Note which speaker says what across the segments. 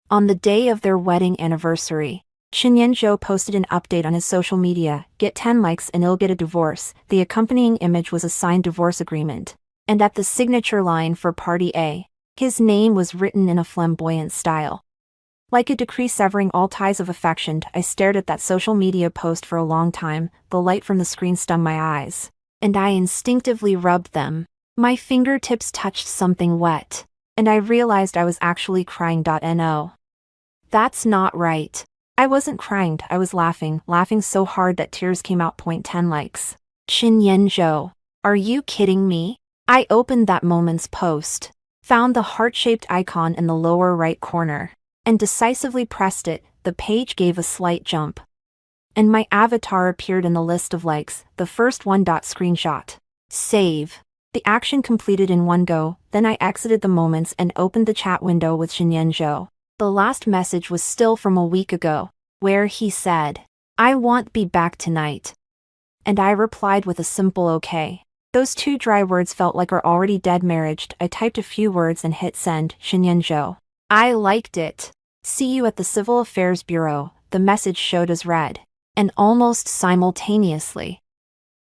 Speaker 1: On the day of their wedding anniversary, Shinyenjo posted an update on his social media: "Get 10 likes and I'll get a divorce." The accompanying image was a signed divorce agreement. And at the signature line for Party A, his name was written in a flamboyant style. Like a decree severing all ties of affection, I stared at that social media post for a long time. The light from the screen stung my eyes, and I instinctively rubbed them. My fingertips touched something wet, and I realized I was actually crying. No. That's not right. I wasn't crying, I was laughing so hard that tears came out. 10 likes. Shinyenjo, are you kidding me? I opened that moment's post, found the heart-shaped icon in the lower right corner, and decisively pressed it. The page gave a slight jump, and my avatar appeared in the list of likes. The first one. Screenshot. Save. The action completed in one go. Then I exited the moments and opened the chat window with Shinyenjo. The last message was still from a week ago, where he said, "I won't be back tonight." And I replied with a simple okay. Those two dry words felt like our already dead marriage. I typed a few words and hit send. Shinyenjo, I liked it. See you at the Civil Affairs Bureau, the message showed as read. And almost simultaneously,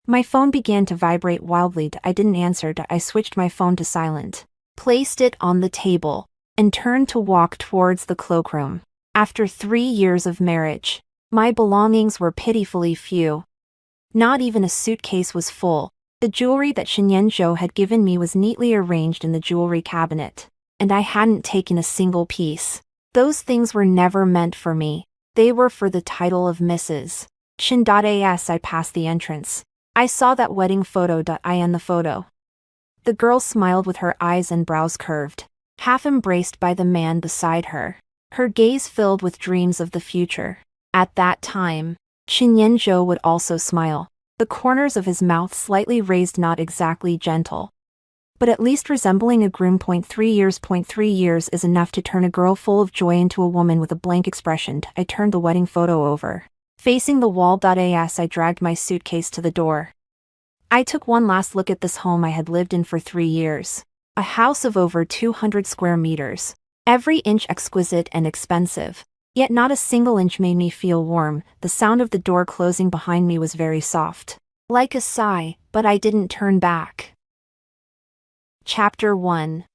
Speaker 1: my phone began to vibrate wildly. I didn't answer. I switched my phone to silent, placed it on the table, and turned to walk towards the cloakroom. After 3 years of marriage, my belongings were pitifully few. Not even a suitcase was full. The jewelry that Shinyenjo had given me was neatly arranged in the jewelry cabinet, and I hadn't taken a single piece. Those things were never meant for me. They were for the title of Mrs. Shin.as. I passed the entrance. I saw that wedding photo. I in the photo. The girl smiled with her eyes and brows curved, half embraced by the man beside her, her gaze filled with dreams of the future. At that time, Shinyenjo would also smile, the corners of his mouth slightly raised, not exactly gentle, but at least resembling a groom. 3 years. 3 years is enough to turn a girl full of joy into a woman with a blank expression. I turned the wedding photo over, facing the wall. As I dragged my suitcase to the door, I took one last look at this home I had lived in for 3 years. A house of over 200 square meters, every inch exquisite and expensive, yet not a single inch made me feel warm. The sound of the door closing behind me was very soft, like a sigh, but I didn't turn back. Chapter 1.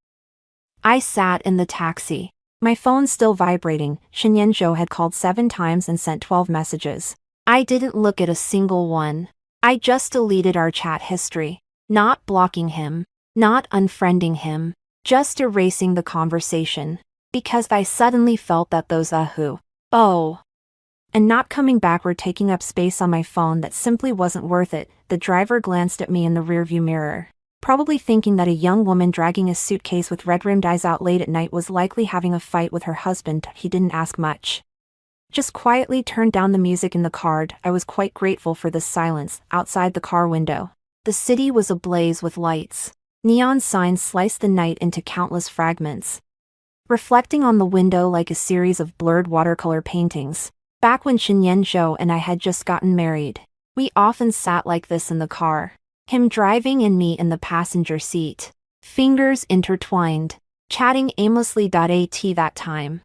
Speaker 1: I sat in the taxi, my phone still vibrating. Shinyenjo had called 7 times and sent 12 messages. I didn't look at a single one. I just deleted our chat history, not blocking him, not unfriending him, just erasing the conversation, because I suddenly felt that those and not coming back were taking up space on my phone that simply wasn't worth it. The driver glanced at me in the rearview mirror, probably thinking that a young woman dragging a suitcase with red-rimmed eyes out late at night was likely having a fight with her husband. He didn't ask much, just quietly turned down the music in the car. I was quite grateful for this silence. Outside the car window, the city was ablaze with lights. Neon signs sliced the night into countless fragments, reflecting on the window like a series of blurred watercolor paintings. Back when Shinyenjo and I had just gotten married, we often sat like this in the car, him driving and me in the passenger seat, fingers intertwined, chatting aimlessly. That time,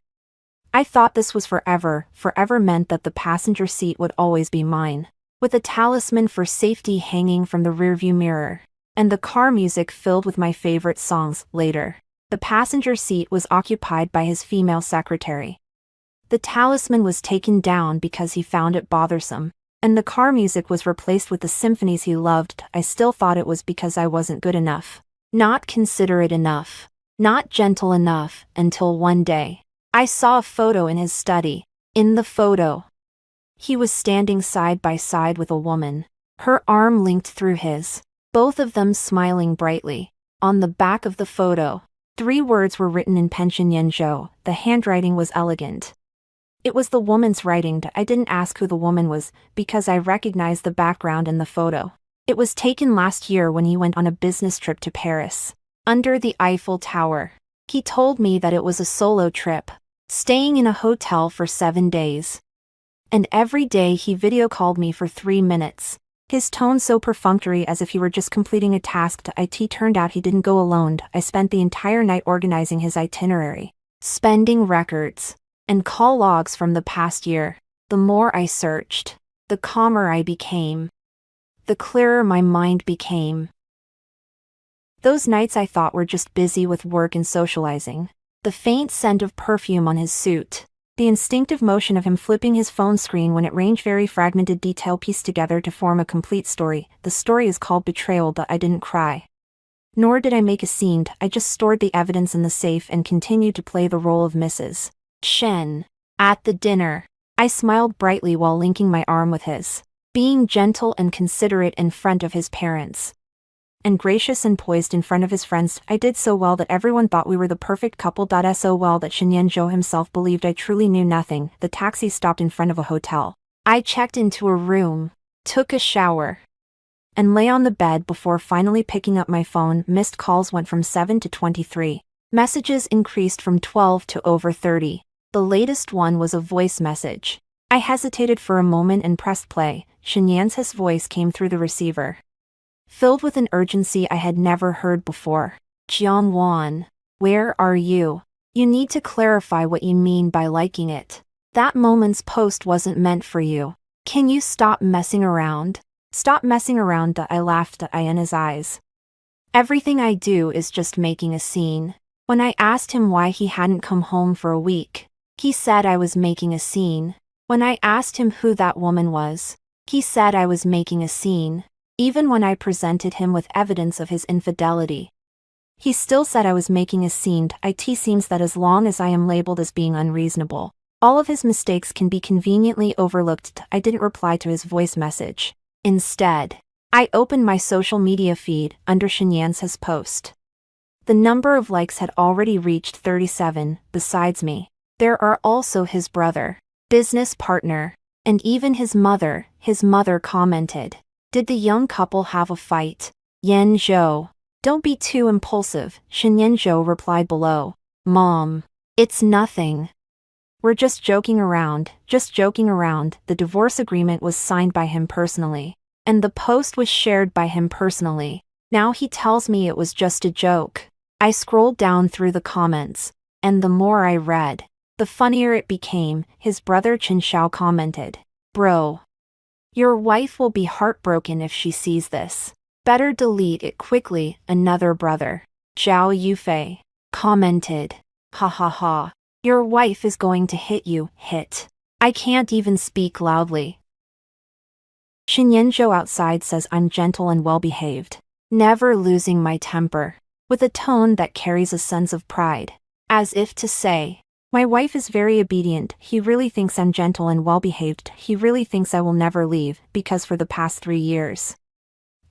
Speaker 1: I thought this was forever. Forever meant that the passenger seat would always be mine, with a talisman for safety hanging from the rearview mirror, and the car music filled with my favorite songs. Later, the passenger seat was occupied by his female secretary. The talisman was taken down because he found it bothersome, and the car music was replaced with the symphonies he loved. I still thought it was because I wasn't good enough, not considerate enough, not gentle enough, until one day, I saw a photo in his study. In the photo, he was standing side by side with a woman, her arm linked through his, both of them smiling brightly. On the back of the photo, 3 words were written in pen: Shinyenjo. The handwriting was elegant. It was the woman's writing. I didn't ask who the woman was, because I recognized the background in the photo. It was taken last year when he went on a business trip to Paris, under the Eiffel Tower. He told me that it was a solo trip, staying in a hotel for 7 days. And every day he video called me for 3 minutes, his tone so perfunctory as if he were just completing a task. It turned out he didn't go alone. I spent the entire night organizing his itinerary, spending records, and call logs from the past year. The more I searched, the calmer I became. The clearer my mind became. Those nights I thought were just busy with work and socializing. The faint scent of perfume on his suit. The instinctive motion of him flipping his phone screen when it ranged very fragmented detail pieced together to form a complete story. The story is called Betrayal. I didn't cry. Nor did I make a scene. I just stored the evidence in the safe and continued to play the role of Mrs. Chen. At the dinner, I smiled brightly while linking my arm with his, being gentle and considerate in front of his parents, and gracious and poised in front of his friends. I did so well that everyone thought we were the perfect couple. So well that Shinyan Zhou himself believed I truly knew nothing. The taxi stopped in front of a hotel. I checked into a room, took a shower, and lay on the bed before finally picking up my phone. Missed calls went from 7 to 23. Messages increased from 12 to over 30. The latest one was a voice message. I hesitated for a moment and pressed play. Shinyan's voice came through the receiver, filled with an urgency I had never heard before. Jiang Wan, where are you? You need to clarify what you mean by liking it. That moment's post wasn't meant for you. Can you stop messing around? Stop messing around. I laughed in his eyes. Everything I do is just making a scene. When I asked him why he hadn't come home for a week, he said I was making a scene. When I asked him who that woman was, he said I was making a scene. Even when I presented him with evidence of his infidelity, he still said I was making a scene. It seems that as long as I am labeled as being unreasonable, all of his mistakes can be conveniently overlooked. I didn't reply to his voice message. Instead, I opened my social media feed under Shinyan's post. The number of likes had already reached 37. Besides me, there are also his brother, business partner, and even his mother. His mother commented, "Did the young couple have a fight?" Yan Zhou, don't be too impulsive. Shinyan Zhou replied below, "Mom, it's nothing. We're just joking around, just joking around." The divorce agreement was signed by him personally, and the post was shared by him personally. Now he tells me it was just a joke. I scrolled down through the comments, and the more I read, the funnier it became. His brother Chen Xiao commented, "Bro, your wife will be heartbroken if she sees this. Better delete it quickly." Another brother, Zhao Yufei, commented, "Ha ha ha. Your wife is going to hit you." Hit. I can't even speak loudly. Shinyan Zhou outside says I'm gentle and well-behaved, never losing my temper, with a tone that carries a sense of pride, as if to say, my wife is very obedient. He really thinks I'm gentle and well-behaved. He really thinks I will never leave, because for the past 3 years,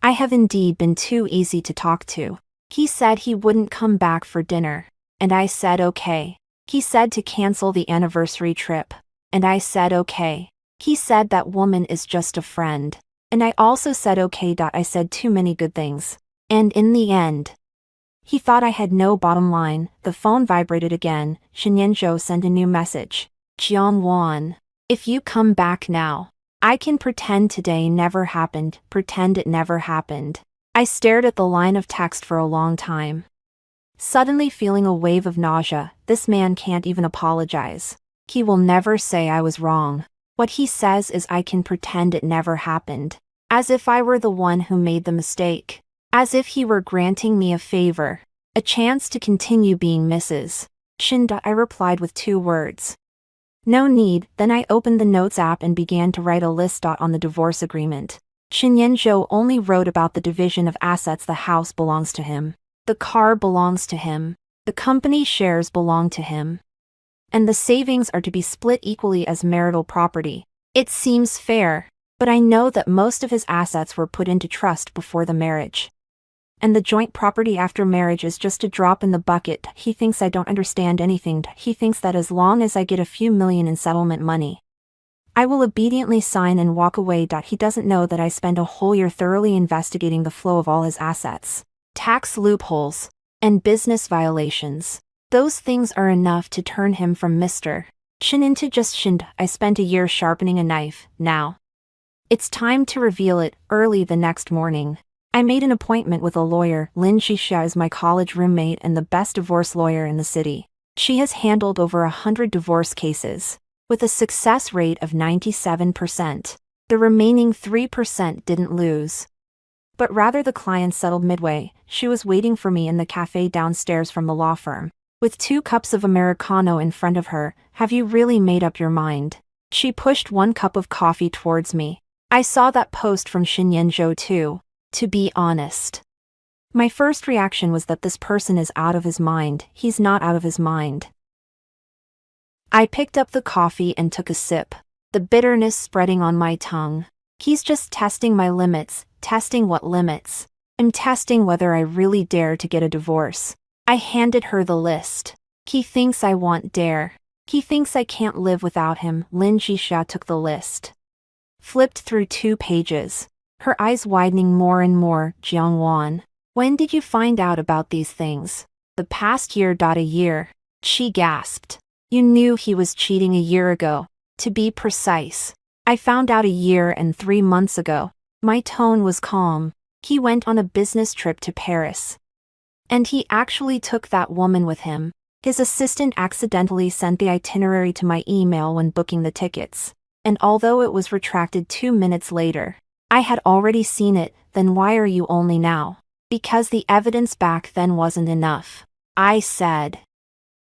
Speaker 1: I have indeed been too easy to talk to. He said he wouldn't come back for dinner, and I said okay. He said to cancel the anniversary trip, and I said okay. He said that woman is just a friend, and I also said okay. I said too many good things, and in the end, he thought I had no bottom line. The phone vibrated again. Shinyan Zhou sent a new message. Jiang Wan, if you come back now, I can pretend today never happened, pretend it never happened. I stared at the line of text for a long time, suddenly feeling a wave of nausea. This man can't even apologize. He will never say I was wrong. What he says is I can pretend it never happened, as if I were the one who made the mistake. As if he were granting me a favor, a chance to continue being Mrs. Shinda. I replied with 2 words. No need. Then I opened the notes app and began to write a list on the divorce agreement. Shinyan Zhou only wrote about the division of assets. The house belongs to him. The car belongs to him. The company shares belong to him. And the savings are to be split equally as marital property. It seems fair, but I know that most of his assets were put into trust before the marriage, and the joint property after marriage is just a drop in the bucket. He thinks I don't understand anything. He thinks that as long as I get a few million in settlement money, I will obediently sign and walk away. He doesn't know that I spent a whole year thoroughly investigating the flow of all his assets, tax loopholes, and business violations. Those things are enough to turn him from Mr. Chen into just Shinda. I spent a year sharpening a knife. Now it's time to reveal it. Early the next morning, I made an appointment with a lawyer. Lin Shisha is my college roommate and the best divorce lawyer in the city. She has handled over 100 divorce cases, with a success rate of 97%. The remaining 3% didn't lose. But rather the client settled midway. She was waiting for me in the cafe downstairs from the law firm, with 2 cups of Americano in front of her. Have you really made up your mind? She pushed 1 cup of coffee towards me. I saw that post from Xinyan Zhou too. To be honest, my first reaction was that this person is out of his mind. He's not out of his mind. I picked up the coffee and took a sip, the bitterness spreading on my tongue. He's just testing my limits. Testing what limits? I'm testing whether I really dare to get a divorce. I handed her the list. He thinks I won't dare. He thinks I can't live without him. Lin Jixia took the list. Flipped through 2 pages, her eyes widening more and more. Jiang Wan, when did you find out about these things? The past year. A year. She gasped. You knew he was cheating a year ago. To be precise, I found out a year and 3 months ago. My tone was calm. He went on a business trip to Paris. And he actually took that woman with him. His assistant accidentally sent the itinerary to my email when booking the tickets. And although it was retracted 2 minutes later, I had already seen it. Then why are you only now? Because the evidence back then wasn't enough. I said.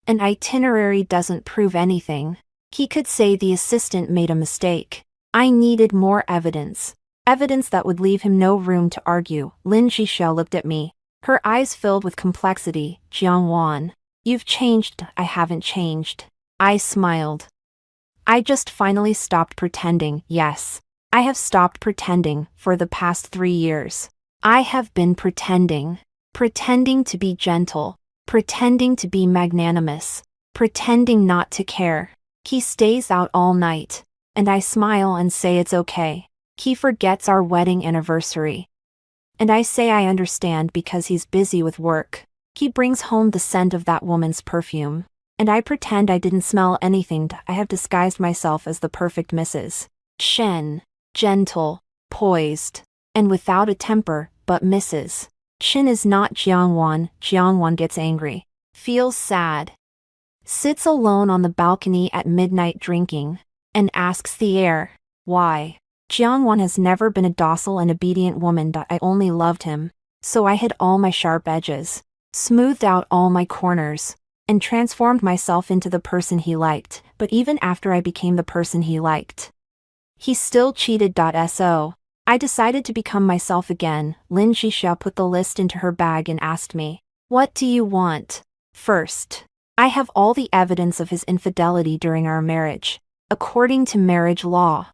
Speaker 1: An itinerary doesn't prove anything. He could say the assistant made a mistake. I needed more evidence. Evidence that would leave him no room to argue. Lin Jixia looked at me, her eyes filled with complexity. Jiang Wan, you've changed. I haven't changed. I smiled. I just finally stopped pretending. Yes, I have stopped pretending. For the past 3 years, I have been pretending. Pretending to be gentle. Pretending to be magnanimous. Pretending not to care. He stays out all night, and I smile and say it's okay. He forgets our wedding anniversary. And I say I understand because he's busy with work. He brings home the scent of that woman's perfume. And I pretend I didn't smell anything. I have disguised myself as the perfect Mrs. Shen. Gentle, poised, and without a temper, but Mrs. Shen is not Jiang Wan. Jiang Wan gets angry, feels sad, sits alone on the balcony at midnight drinking, and asks the air, why? Jiang Wan has never been a docile and obedient woman. I only loved him, so I hid all my sharp edges, smoothed out all my corners, and transformed myself into the person he liked. But even after I became the person he liked, he still cheated. So I decided to become myself again. Lin Jixia put the list into her bag and asked me, what do you want? First, I have all the evidence of his infidelity during our marriage. According to marriage law,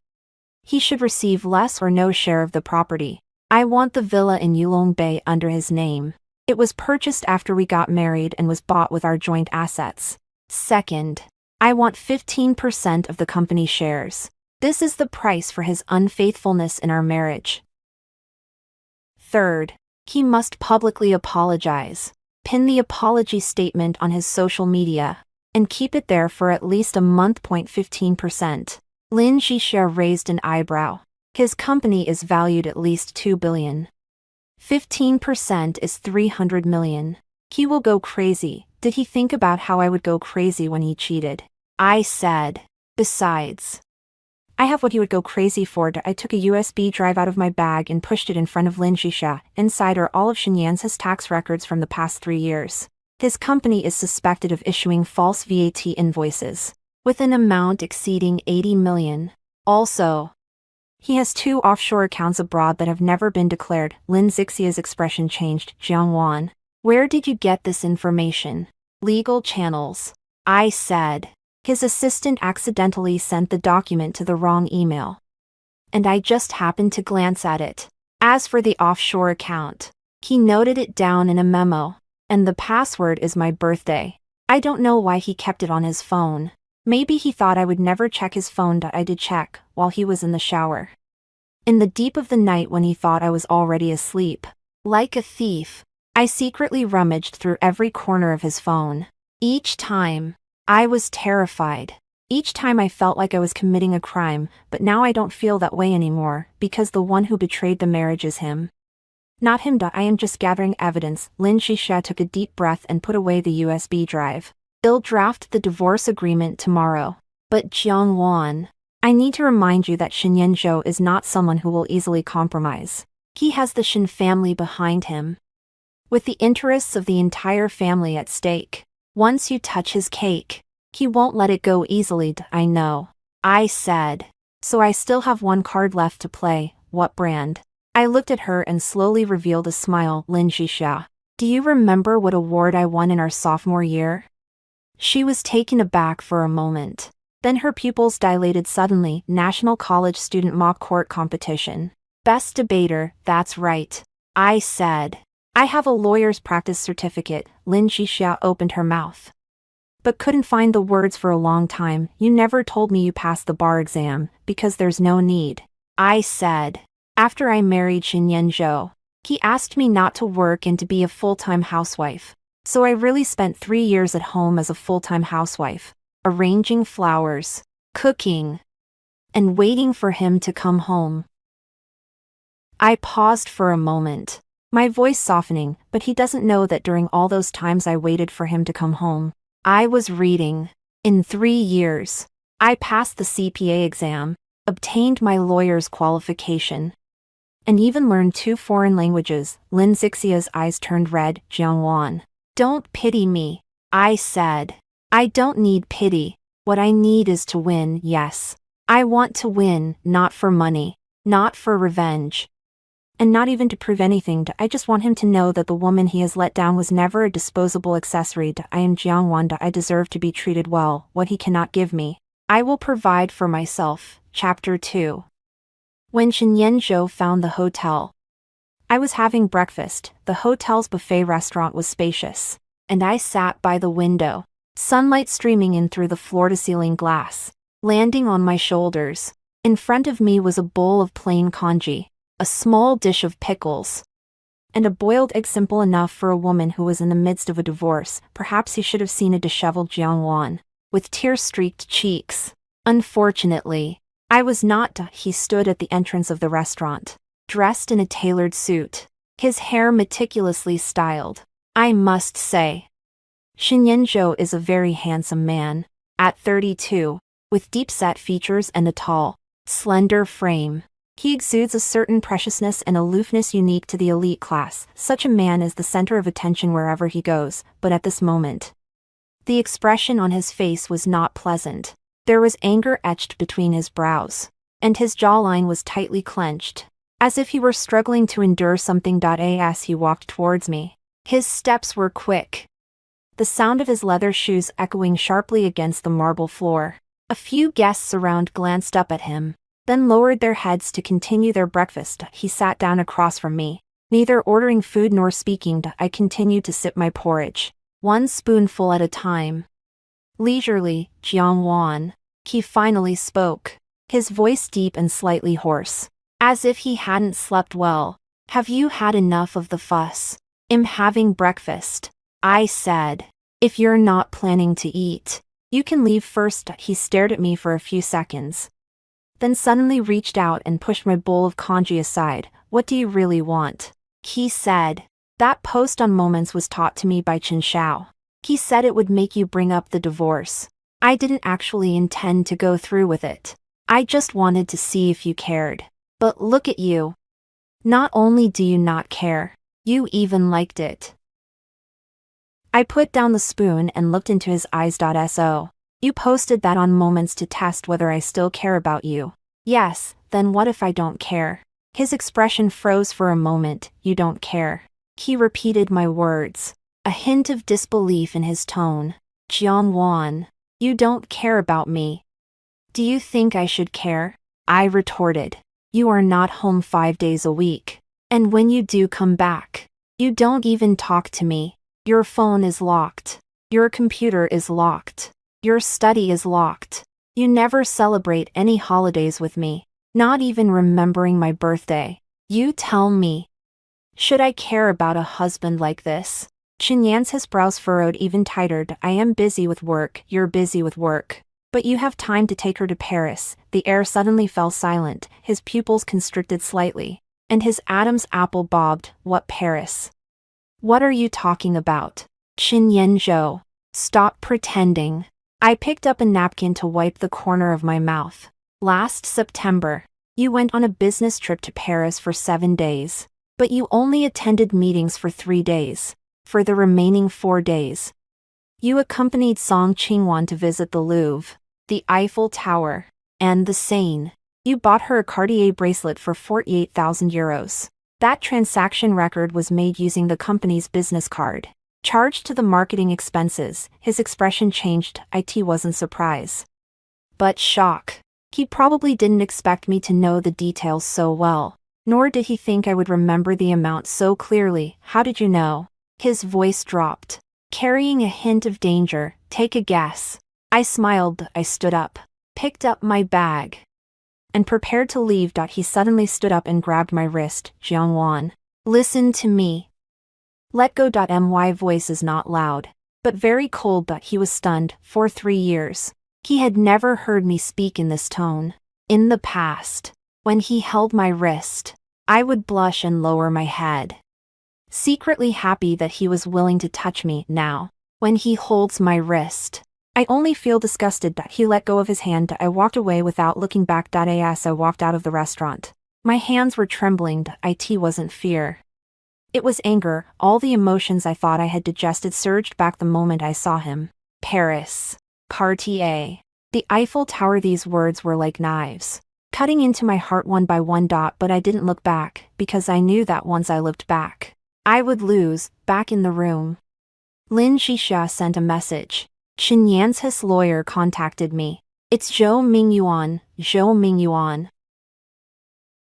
Speaker 1: he should receive less or no share of the property. I want the villa in Yulong Bay under his name. It was purchased after we got married and was bought with our joint assets. Second, I want 15% of the company shares. This is the price for his unfaithfulness in our marriage. Third, he must publicly apologize. Pin the apology statement on his social media, and keep it there for at least a month. 15%. Lin Jixia raised an eyebrow. His company is valued at least 2 billion. 15% is 300 million. He will go crazy. Did he think about how I would go crazy when he cheated? I said. Besides, I have what he would go crazy for. I took a USB drive out of my bag and pushed it in front of Lin Jixia. Inside are all of Xinyan's tax records from the past 3 years. His company is suspected of issuing false VAT invoices, with an amount exceeding 80 million. Also, he has 2 offshore accounts abroad that have never been declared. Lin Jixia's expression changed. Jiang Wan, where did you get this information? Legal channels. I said. His assistant accidentally sent the document to the wrong email, and I just happened to glance at it. As for the offshore account, he noted it down in a memo, and the password is my birthday. I don't know why he kept it on his phone. Maybe he thought I would never check his phone. I did check, while he was in the shower. In the deep of the night when he thought I was already asleep. Like a thief, I secretly rummaged through every corner of his phone. Each time, I was terrified. Each time I felt like I was committing a crime, but now I don't feel that way anymore, because the one who betrayed the marriage is him. Not him. I am just gathering evidence. Lin Jixia took a deep breath and put away the USB drive. They'll draft the divorce agreement tomorrow. But Jiang Wan, I need to remind you that Shen Yanzhou is not someone who will easily compromise. He has the Shen family behind him, with the interests of the entire family at stake. Once you touch his cake, he won't let it go easily. I know, I said. So I still have one card left to play. What brand? I looked at her and slowly revealed a smile. Lin Xixia. Do you remember what award I won in our sophomore year? She was taken aback for a moment. Then her pupils dilated suddenly. National College Student Mock Court Competition. Best debater, that's right. I said. I have a lawyer's practice certificate. Lin Xixia opened her mouth, but couldn't find the words for a long time. You never told me you passed the bar exam, because there's no need. I said. After I married Shen Yanzhou, he asked me not to work and to be a full-time housewife. So I really spent 3 years at home as a full-time housewife, arranging flowers, cooking, and waiting for him to come home. I paused for a moment, my voice softening, but he doesn't know that during all those times I waited for him to come home, I was reading. In 3 years, I passed the CPA exam, obtained my lawyer's qualification, and even learned 2 foreign languages. Lin Xixia's eyes turned red. Jiang Wan. Don't pity me, I said. I don't need pity. What I need is to win. Yes. I want to win, not for money, not for revenge, and not even to prove anything. I just want him to know that the woman he has let down was never a disposable accessory. I am Jiang Wan. I deserve to be treated well. What he cannot give me, I will provide for myself. Chapter 2. When Shen Yanzhou found the hotel, I was having breakfast. The hotel's buffet restaurant was spacious, and I sat by the window, sunlight streaming in through the floor-to-ceiling glass, landing on my shoulders. In front of me was a bowl of plain congee, a small dish of pickles, and a boiled egg. Simple enough for a woman who was in the midst of a divorce. Perhaps he should have seen a disheveled Jiang Wan, with tear-streaked cheeks. Unfortunately, I was not. He stood at the entrance of the restaurant, dressed in a tailored suit, his hair meticulously styled. I must say, Shen Yanzhou is a very handsome man, at 32, with deep-set features and a tall, slender frame. He exudes a certain preciousness and aloofness unique to the elite class. Such a man is the center of attention wherever he goes, but at this moment, the expression on his face was not pleasant. There was anger etched between his brows, and his jawline was tightly clenched, as if he were struggling to endure something. As he walked towards me, his steps were quick, the sound of his leather shoes echoing sharply against the marble floor. A few guests around glanced up at him, then lowered their heads to continue their breakfast. He sat down across from me, neither ordering food nor speaking. I continued to sip my porridge, one spoonful at a time. Leisurely. Jiang Wan. He finally spoke, his voice deep and slightly hoarse, as if he hadn't slept well. Have you had enough of the fuss? I'm having breakfast, I said. If you're not planning to eat, you can leave first. He stared at me for a few seconds, then suddenly reached out and pushed my bowl of congee aside. What do you really want? He said. That post on Moments was taught to me by Chen Shao. He said it would make you bring up the divorce. I didn't actually intend to go through with it. I just wanted to see if you cared. But look at you. Not only do you not care, you even liked it. I put down the spoon and looked into his eyes. So, you posted that on Moments to test whether I still care about you. Yes, then what if I don't care? His expression froze for a moment. You don't care. He repeated my words, a hint of disbelief in his tone. Jiang Wan, you don't care about me. Do you think I should care? I retorted. You are not home 5 days a week. And when you do come back, you don't even talk to me. Your phone is locked. Your computer is locked. Your study is locked. You never celebrate any holidays with me, not even remembering my birthday. You tell me, should I care about a husband like this? Chen Yan's his brows furrowed even tighter. I am busy with work. You're busy with work. But you have time to take her to Paris. The air suddenly fell silent, his pupils constricted slightly, and his Adam's apple bobbed. What Paris? What are you talking about? Shen Yanzhou. Stop pretending. I picked up a napkin to wipe the corner of my mouth. Last September, you went on a business trip to Paris for 7 days. But you only attended meetings for 3 days. For the remaining 4 days, you accompanied Song Qingwan to visit the Louvre, the Eiffel Tower, and the Seine. You bought her a Cartier bracelet for 48,000 euros. That transaction record was made using the company's business card. Charged to the marketing expenses. His expression changed. It wasn't surprise, but shock. He probably didn't expect me to know the details so well. Nor did he think I would remember the amount so clearly. How did you know? His voice dropped, carrying a hint of danger. Take a guess. I smiled. I stood up, picked up my bag, and prepared to leave. He suddenly stood up and grabbed my wrist. Jiangwan, listen to me. Let go. My voice is not loud, but very cold. He was stunned. For 3 years, he had never heard me speak in this tone. In the past, when he held my wrist, I would blush and lower my head, secretly happy that he was willing to touch me. Now, when he holds my wrist, I only feel disgusted. He let go of his hand. I walked away without looking back. As I walked out of the restaurant, my hands were trembling. It wasn't fear. It was anger. All the emotions I thought I had digested surged back the moment I saw him. Paris, Cartier, the Eiffel Tower. These words were like knives, cutting into my heart one by one. But I didn't look back, because I knew that once I looked back, I would lose. Back in the room, Lin Xixia sent a message. Chen Yan's lawyer contacted me. It's Zhou Mingyuan,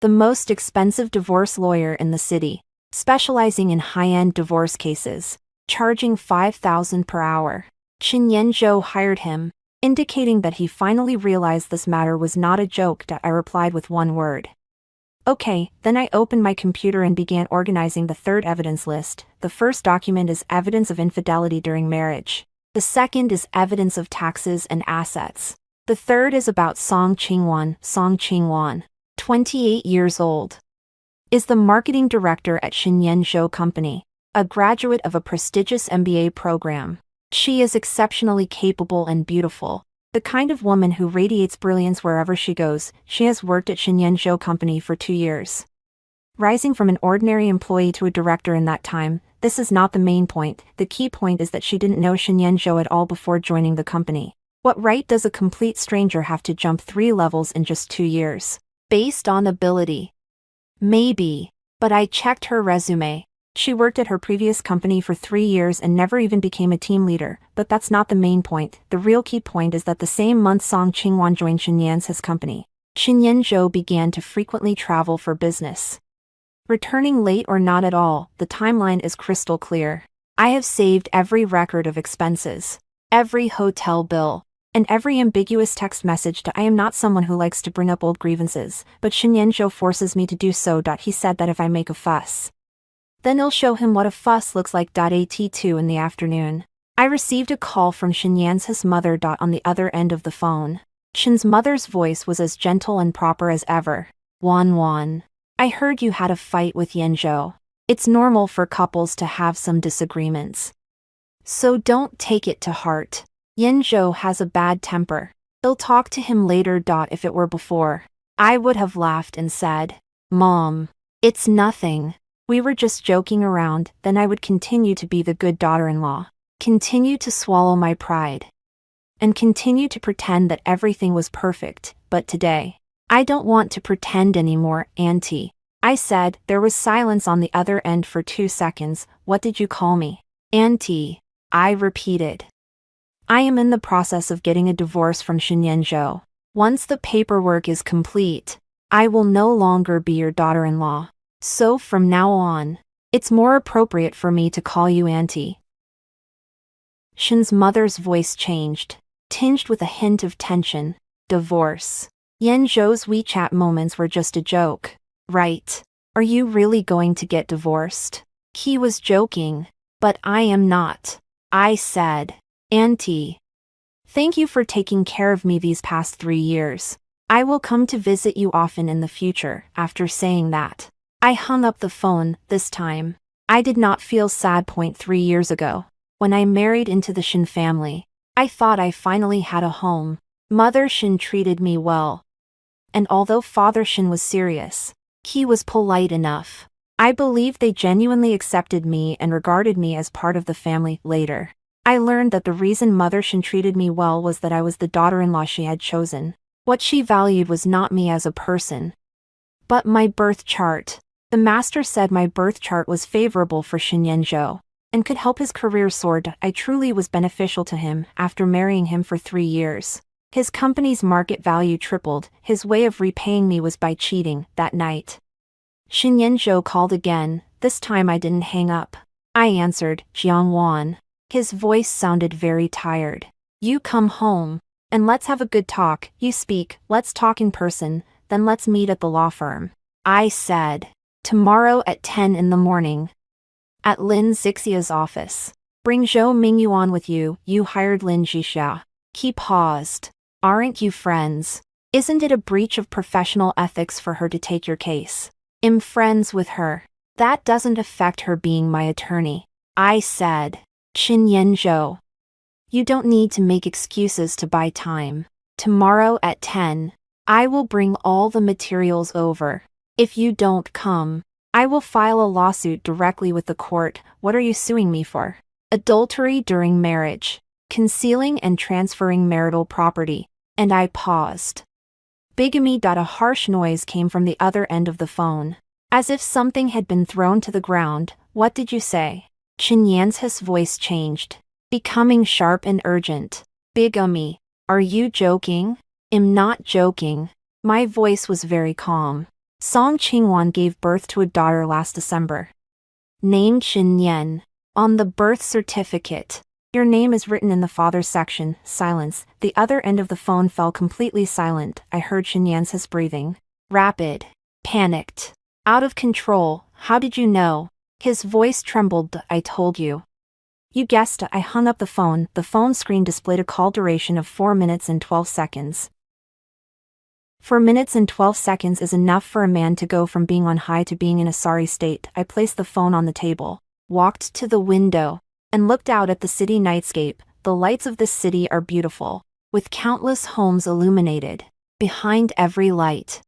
Speaker 1: the most expensive divorce lawyer in the city, specializing in high-end divorce cases, charging 5,000 per hour. Chen Yanzhou hired him, indicating that he finally realized this matter was not a joke. I replied with one word. Okay. Then I opened my computer and began organizing the third evidence list. The first document is evidence of infidelity during marriage. The second is evidence of taxes and assets. The third is about Song Qingwan, 28 years old, is the marketing director at Xinyan Zhou Company, a graduate of a prestigious MBA program. She is exceptionally capable and beautiful, the kind of woman who radiates brilliance wherever she goes. She has worked at Xinyan Zhou Company for 2 years, rising from an ordinary employee to a director in that time. This is not the main point. The key point is that she didn't know Xinyan Zhou at all before joining the company. What right does a complete stranger have to jump 3 levels in just 2 years? Based on ability? Maybe. But I checked her resume. She worked at her previous company for 3 years and never even became a team leader. But that's not the main point. The real key point is that the same month Song Qingwan joined Xinyan's company, Xinyan Zhou began to frequently travel for business, returning late or not at all. The timeline is crystal clear. I have saved every record of expenses, every hotel bill, and every ambiguous text message. I am not someone who likes to bring up old grievances, but Xinyan Zhou forces me to do so. He said that if I make a fuss, then I'll show him what a fuss looks like. At 2 in the afternoon, I received a call from Xinyan's mother. On the other end of the phone, Shen's mother's voice was as gentle and proper as ever. Wan, I heard you had a fight with Yanzhou. It's normal for couples to have some disagreements, so don't take it to heart. Yanzhou has a bad temper. I'll talk to him later. If it were before, I would have laughed and said, Mom, it's nothing. We were just joking around. Then I would continue to be the good daughter-in-law, continue to swallow my pride, and continue to pretend that everything was perfect. But today, I don't want to pretend anymore, Auntie. I said. There was silence on the other end for 2 seconds. What did you call me? Auntie, I repeated. I am in the process of getting a divorce from Xinyan Zhou. Once the paperwork is complete, I will no longer be your daughter-in-law. So from now on, it's more appropriate for me to call you Auntie. Shen's mother's voice changed, tinged with a hint of tension. Divorce. Yanzhou's WeChat moments were just a joke, right? Are you really going to get divorced? He was joking, but I am not. I said, Auntie, thank you for taking care of me these past 3 years. I will come to visit you often in the future. After saying that, I hung up the phone. This time, I did not feel sad. 3 years ago, When I married into the Shin family, I thought I finally had a home. Mother Shin treated me well. And although Father Shin was serious, he was polite enough. I believe they genuinely accepted me and regarded me as part of the family. Later, I learned that the reason Mother Shin treated me well was that I was the daughter-in-law she had chosen. What she valued was not me as a person, but my birth chart. The master said my birth chart was favorable for Shin Yanzhou and could help his career soar. I truly was beneficial to him after marrying him for 3 years. His company's market value tripled. His way of repaying me was by cheating. That night, Shin Yanzhou called again. This time I didn't hang up. I answered, Jiang Wan. His voice sounded very tired. You come home, and let's have a good talk. You speak, let's talk in person, then let's meet at the law firm. I said, tomorrow at 10 in the morning. At Lin Zixia's office. Bring Zhou Mingyuan with you. You hired Lin Zixia. He paused. Aren't you friends? Isn't it a breach of professional ethics for her to take your case? I'm friends with her. That doesn't affect her being my attorney. I said. Shin Yanzhou. You don't need to make excuses to buy time. Tomorrow at 10. I will bring all the materials over. If you don't come, I will file a lawsuit directly with the court. What are you suing me for? Adultery during marriage, concealing and transferring marital property. And I paused. Bigamy. A harsh noise came from the other end of the phone, as if something had been thrown to the ground. What did you say? Chen Yan's voice changed, becoming sharp and urgent. Bigamy. Are you joking? I'm not joking. My voice was very calm. Song Qingwan gave birth to a daughter last December, named Shin Yan. On the birth certificate, your name is written in the father's section. Silence. The other end of the phone fell completely silent. I heard Shin Yan's breathing. Rapid. Panicked. Out of control. How did you know? His voice trembled. I told you. You guessed. I hung up the phone. The phone screen displayed a call duration of 4 minutes and 12 seconds. 4 minutes and 12 seconds is enough for a man to go from being on high to being in a sorry state. I placed the phone on the table, walked to the window, and looked out at the city nightscape. The lights of this city are beautiful, with countless homes illuminated. Behind every light,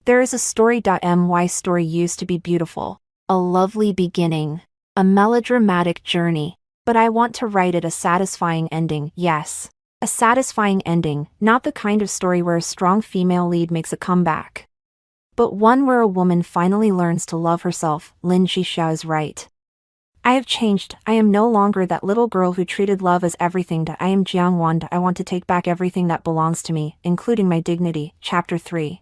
Speaker 1: there is a story. My story used to be beautiful, a lovely beginning, a melodramatic journey, but I want to write it a satisfying ending. Yes, a satisfying ending, not the kind of story where a strong female lead makes a comeback, but one where a woman finally learns to love herself. Lin Zixia is right. I have changed. I am no longer that little girl who treated love as everything. I am Jiang Wan. I want to take back everything that belongs to me, including my dignity. Chapter 3.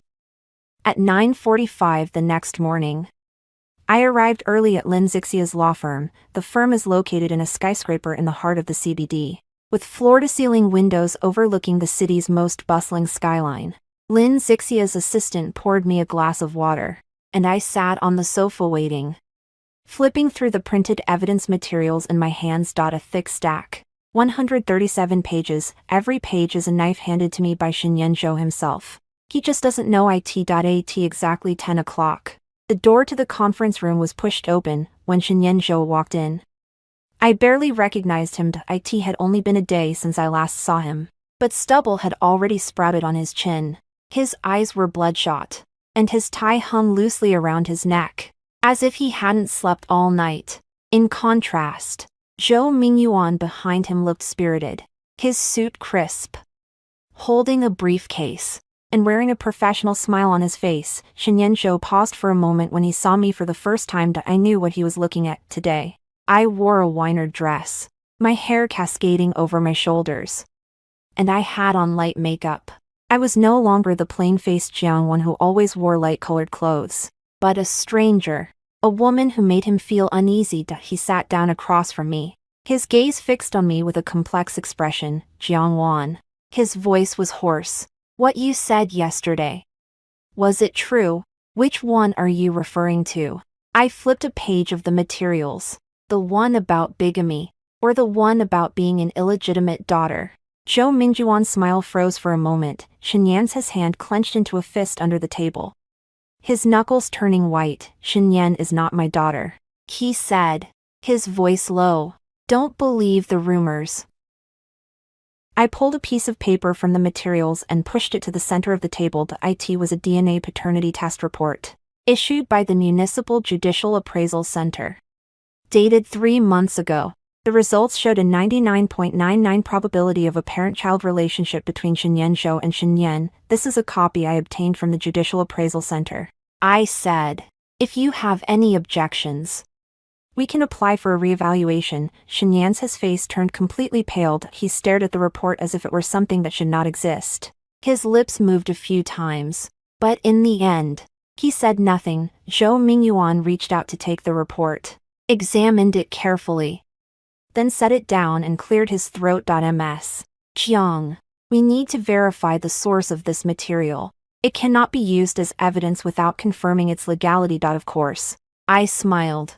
Speaker 1: At 9:45 the next morning, I arrived early at Lin Zixia's law firm. The firm is located in a skyscraper in the heart of the CBD, with floor-to-ceiling windows overlooking the city's most bustling skyline. Lin Zixia's assistant poured me a glass of water, and I sat on the sofa waiting, flipping through the printed evidence materials in my hands. A thick stack, 137 pages. Every page is a knife handed to me by Shin Yanzhou himself. He just doesn't know it. At exactly 10 o'clock, the door to the conference room was pushed open. When Shin Yanzhou walked in, I barely recognized him. It had only been a day since I last saw him, but stubble had already sprouted on his chin. His eyes were bloodshot, and his tie hung loosely around his neck, as if he hadn't slept all night. In contrast, Zhou Mingyuan behind him looked spirited, his suit crisp, holding a briefcase, and wearing a professional smile on his face. Shin Yanzhou paused for a moment when he saw me for the first time. I knew what he was looking at. Today, I wore a Weiner dress, my hair cascading over my shoulders, and I had on light makeup. I was no longer the plain-faced Jiang Wan who always wore light-colored clothes, but a stranger, a woman who made him feel uneasy. He sat down across from me, his gaze fixed on me with a complex expression. Jiang Wan. His voice was hoarse. What you said yesterday, was it true? Which one are you referring to? I flipped a page of the materials. The one about bigamy, or the one about being an illegitimate daughter? Zhou Mingyuan's smile froze for a moment. Shin Yan's hand clenched into a fist under the table, his knuckles turning white. Shin Yan is not my daughter, he said, his voice low. Don't believe the rumors. I pulled a piece of paper from the materials and pushed it to the center of the table. It was a DNA paternity test report, issued by the Municipal Judicial Appraisal Center. Dated 3 months ago, the results showed a 99.99% probability of a parent-child relationship between Shenyan Zhou and Shenyan. This is a copy I obtained from the Judicial Appraisal Center. I said, if you have any objections, we can apply for a reevaluation. Shenyan's face turned completely pale. He stared at the report as if it were something that should not exist. His lips moved a few times, but in the end, he said nothing. Zhou Mingyuan reached out to take the report, examined it carefully, then set it down and cleared his throat. Ms. Jiang, we need to verify the source of this material. It cannot be used as evidence without confirming its legality. Of course. I smiled.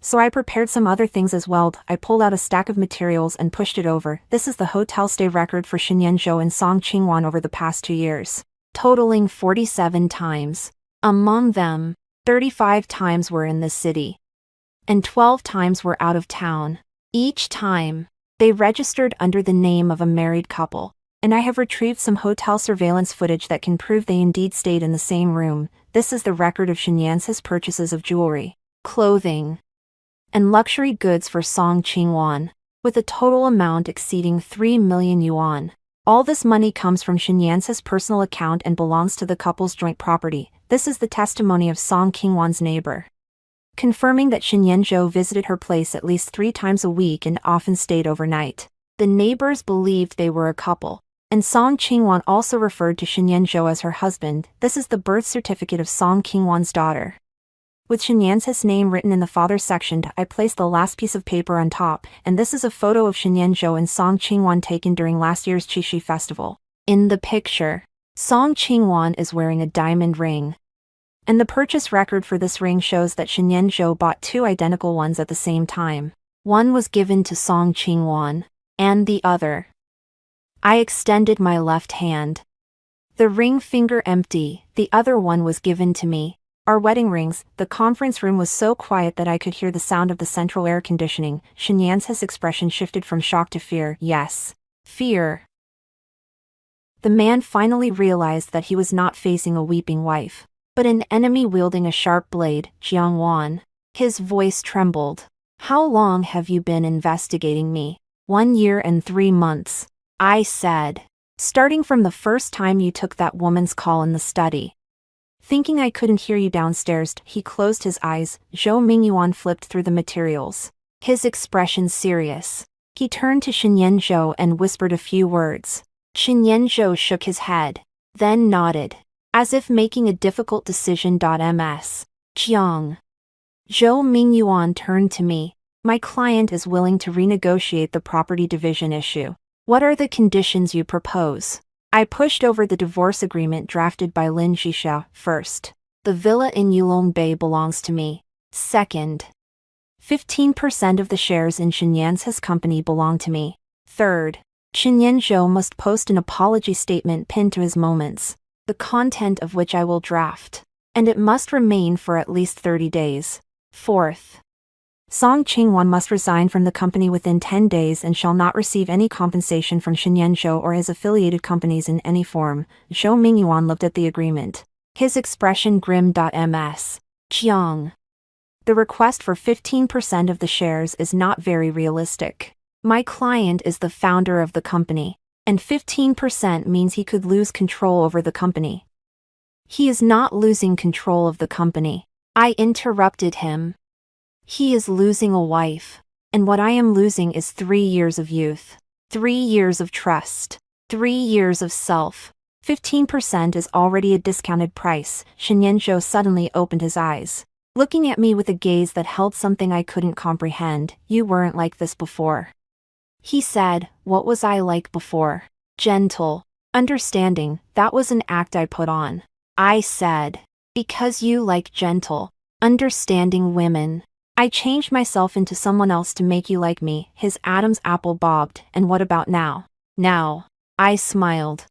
Speaker 1: So I prepared some other things as well. I pulled out a stack of materials and pushed it over. This is the hotel stay record for Shenyan Zhou and Song Qingwan over the past 2 years, totaling 47 times. Among them, 35 times were in the city, and 12 times were out of town. Each time, they registered under the name of a married couple, and I have retrieved some hotel surveillance footage that can prove they indeed stayed in the same room. This is the record of Shenyan's purchases of jewelry, clothing, and luxury goods for Song Qingwan, with a total amount exceeding 3 million yuan. All this money comes from Shenyan's personal account and belongs to the couple's joint property. This is the testimony of Song Qingwan's neighbor, confirming that Shenyan Zhou visited her place at least 3 times a week and often stayed overnight. The neighbors believed they were a couple, and Song Qingwan also referred to Shenyan Zhou as her husband. This is the birth certificate of Song Qingwan's daughter, with Shenyan's name written in the father's section. I placed the last piece of paper on top, and this is a photo of Shenyan Zhou and Song Qingwan taken during last year's Qixi festival. In the picture, Song Qingwan is wearing a diamond ring, and the purchase record for this ring shows that Shenyan Zhou bought 2 identical ones at the same time. One was given to Song Qingwan, and the other. I extended my left hand, the ring finger empty. The other one was given to me. Our wedding rings. The conference room was so quiet that I could hear the sound of the central air conditioning. Shenyan's expression shifted from shock to fear. Yes, fear. The man finally realized that he was not facing a weeping wife, but an enemy wielding a sharp blade. Jiang Wan. His voice trembled. How long have you been investigating me? 1 year and 3 months. I said. Starting from the first time you took that woman's call in the study. Thinking I couldn't hear you downstairs, he closed his eyes. Zhou Mingyuan flipped through the materials, his expression serious. He turned to Shenyan Zhou and whispered a few words. Shenyan Zhou shook his head, then nodded, as if making a difficult decision. Ms. Jiang. Zhou Mingyuan turned to me. My client is willing to renegotiate the property division issue. What are the conditions you propose? I pushed over the divorce agreement drafted by Lin Zhixia. First, the villa in Yulong Bay belongs to me. Second, 15% of the shares in Shenyan's company belong to me. Third, Shenyan Zhou must post an apology statement pinned to his moments, the content of which I will draft, and it must remain for at least 30 days. Fourth, Song Qingwan must resign from the company within 10 days and shall not receive any compensation from Shenyan Zhou or his affiliated companies in any form. Zhou Mingyuan looked at the agreement, his expression grim. Ms. Jiang. The request for 15% of the shares is not very realistic. My client is the founder of the company, and 15% means he could lose control over the company. He is not losing control of the company. I interrupted him. He is losing a wife, and what I am losing is 3 years of youth, 3 years of trust, 3 years of self. 15% is already a discounted price. Shenyan Zhou suddenly opened his eyes, looking at me with a gaze that held something I couldn't comprehend. You weren't like this before. He said. What was I like before? Gentle, understanding. That was an act I put on. I said. Because you like gentle, understanding women. I changed myself into someone else to make you like me. His Adam's apple bobbed. And what about now? Now. I smiled.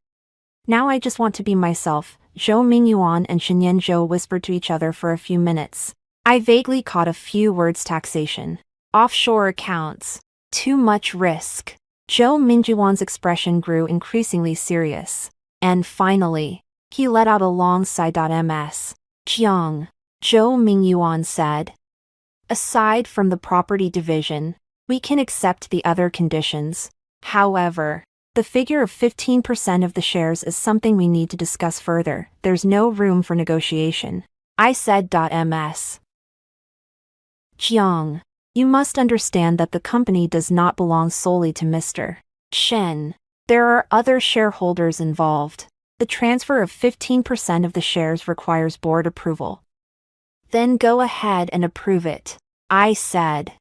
Speaker 1: Now I just want to be myself. Zhou Mingyuan and Shenyan Zhou whispered to each other for a few minutes. I vaguely caught a few words. Taxation, offshore accounts, Too much risk. Zhou Mingyuan's expression grew increasingly serious. And finally, he let out a long sigh. Ms. Jiang, Zhou Mingyuan said. Aside from the property division, we can accept the other conditions. However, the figure of 15% of the shares is something we need to discuss further. There's no room for negotiation. I said. Ms. Jiang, you must understand that the company does not belong solely to Mr. Shen. There are other shareholders involved. The transfer of 15% of the shares requires board approval. Then go ahead and approve it, I said.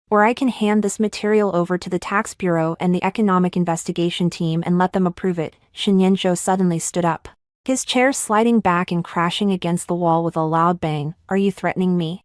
Speaker 1: Or I can hand this material over to the tax bureau and the economic investigation team and let them approve it. Shenyanzhou suddenly stood up, his chair sliding back and crashing against the wall with a loud bang. Are you threatening me?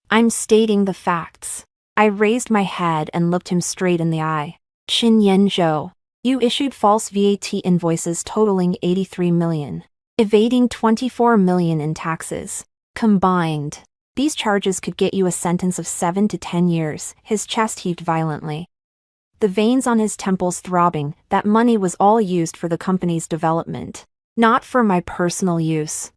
Speaker 1: I'm stating the facts. I raised my head and looked him straight in the eye. Shenyanzhou, you issued false VAT invoices totaling 83 million, evading 24 million in taxes. Combined, these charges could get you a sentence of 7 to 10 years. His chest heaved violently, the veins on his temples throbbing. That money was all used for the company's development, not for my personal use.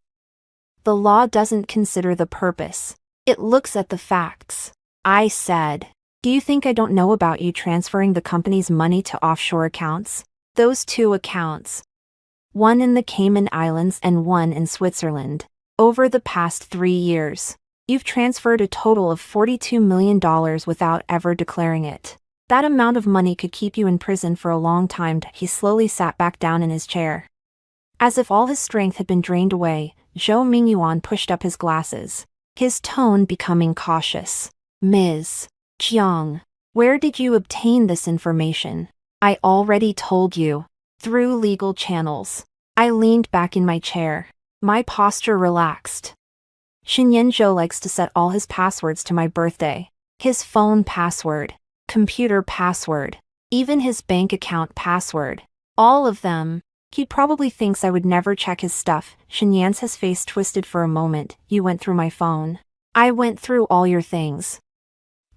Speaker 1: The law doesn't consider the purpose. It looks at the facts. I said. Do you think I don't know about you transferring the company's money to offshore accounts? Those 2 accounts. One in the Cayman Islands and one in Switzerland. Over the past 3 years, you've transferred a total of $42 million without ever declaring it. That amount of money could keep you in prison for a long time. He slowly sat back down in his chair. As if all his strength had been drained away, Zhou Mingyuan pushed up his glasses, his tone becoming cautious. Ms. Jiang, where did you obtain this information? I already told you. Through legal channels. I leaned back in my chair, my posture relaxed. Shenyanzhou likes to set all his passwords to my birthday. His phone password, computer password, even his bank account password. All of them. He probably thinks I would never check his stuff. Shenyan's face twisted for a moment. You went through my phone. I went through all your things.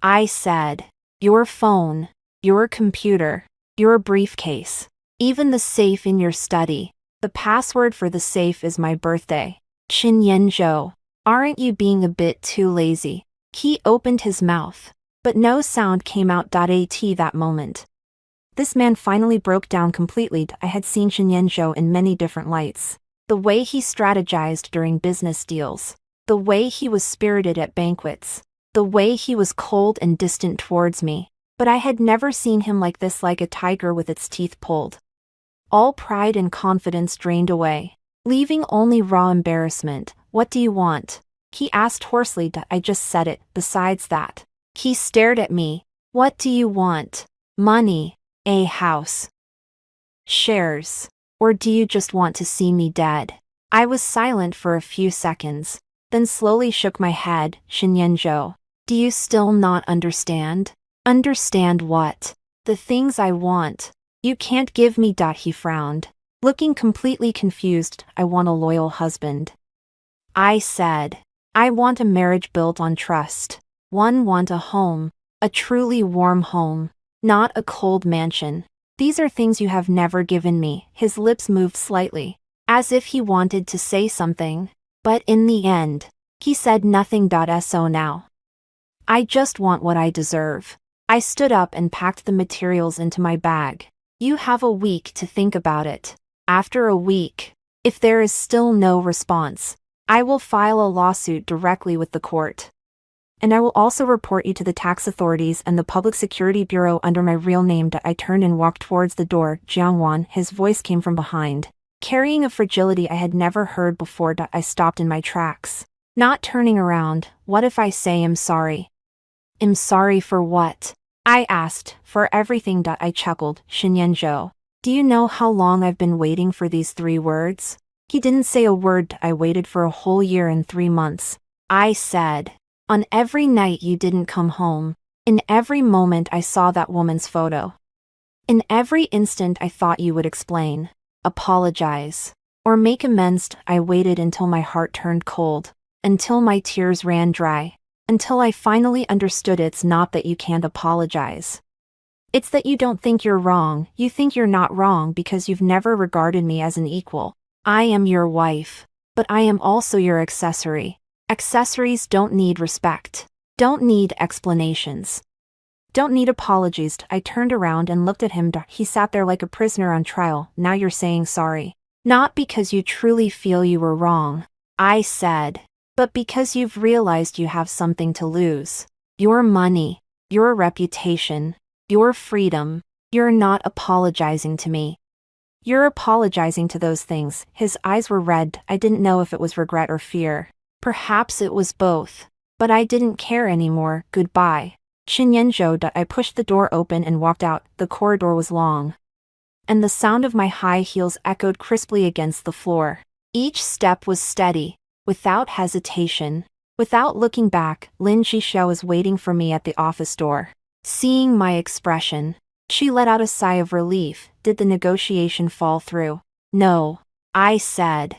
Speaker 1: I said. Your phone, your computer, your briefcase, even the safe in your study. The password for the safe is my birthday. Shenyanzhou, aren't you being a bit too lazy? He opened his mouth, but no sound came out. At that moment, this man finally broke down completely. I had seen Shenyanzhou in many different lights. The way he strategized during business deals, the way he was spirited at banquets, the way he was cold and distant towards me. But I had never seen him like this, like a tiger with its teeth pulled. All pride and confidence drained away, leaving only raw embarrassment. What do you want? He asked hoarsely. I just said it. Besides that, he stared at me. What do you want? Money? A house? Shares? Or do you just want to see me dead? I was silent for a few seconds, then slowly shook my head. Shenyanzhou, do you still not understand? Understand what? The things I want. You can't give me. He frowned, looking completely confused. I want a loyal husband. I said. I want a marriage built on trust. Want a home, a truly warm home, not a cold mansion. These are things you have never given me. His lips moved slightly, as if he wanted to say something, but in the end, he said nothing. So now, I just want what I deserve. I stood up and packed the materials into my bag. You have a week to think about it. After a week, if there is still no response, I will file a lawsuit directly with the court. And I will also report you to the tax authorities and the Public Security Bureau under my real name. I turned and walked towards the door. Jiangwan, his voice came from behind, carrying a fragility I had never heard before. I stopped in my tracks, not turning around. What if I say I'm sorry? I'm sorry for what? I asked. For everything. I chuckled. Shenyanzhou, do you know how long I've been waiting for these 3 words? He didn't say a word. I waited for a whole year and 3 months. I said. On every night you didn't come home. In every moment I saw that woman's photo. In every instant I thought you would explain, apologize, or make amends. I waited until my heart turned cold, until my tears ran dry, until I finally understood it's not that you can't apologize. It's that you don't think you're wrong, you think you're not wrong because you've never regarded me as an equal. I am your wife. But I am also your accessory. Accessories don't need respect. Don't need explanations. Don't need apologies. I turned around and looked at him. He sat there like a prisoner on trial. Now you're saying sorry. Not because you truly feel you were wrong, I said, but because you've realized you have something to lose. Your money, your reputation, your freedom. You're not apologizing to me. You're apologizing to those things. His eyes were red. I didn't know if it was regret or fear. Perhaps it was both. But I didn't care anymore. Goodbye. Shinyenjo. I pushed the door open and walked out. The corridor was long, and the sound of my high heels echoed crisply against the floor. Each step was steady, without hesitation. Without looking back, Lin Jixia was waiting for me at the office door. Seeing my expression, she let out a sigh of relief. Did the negotiation fall through? No, I said.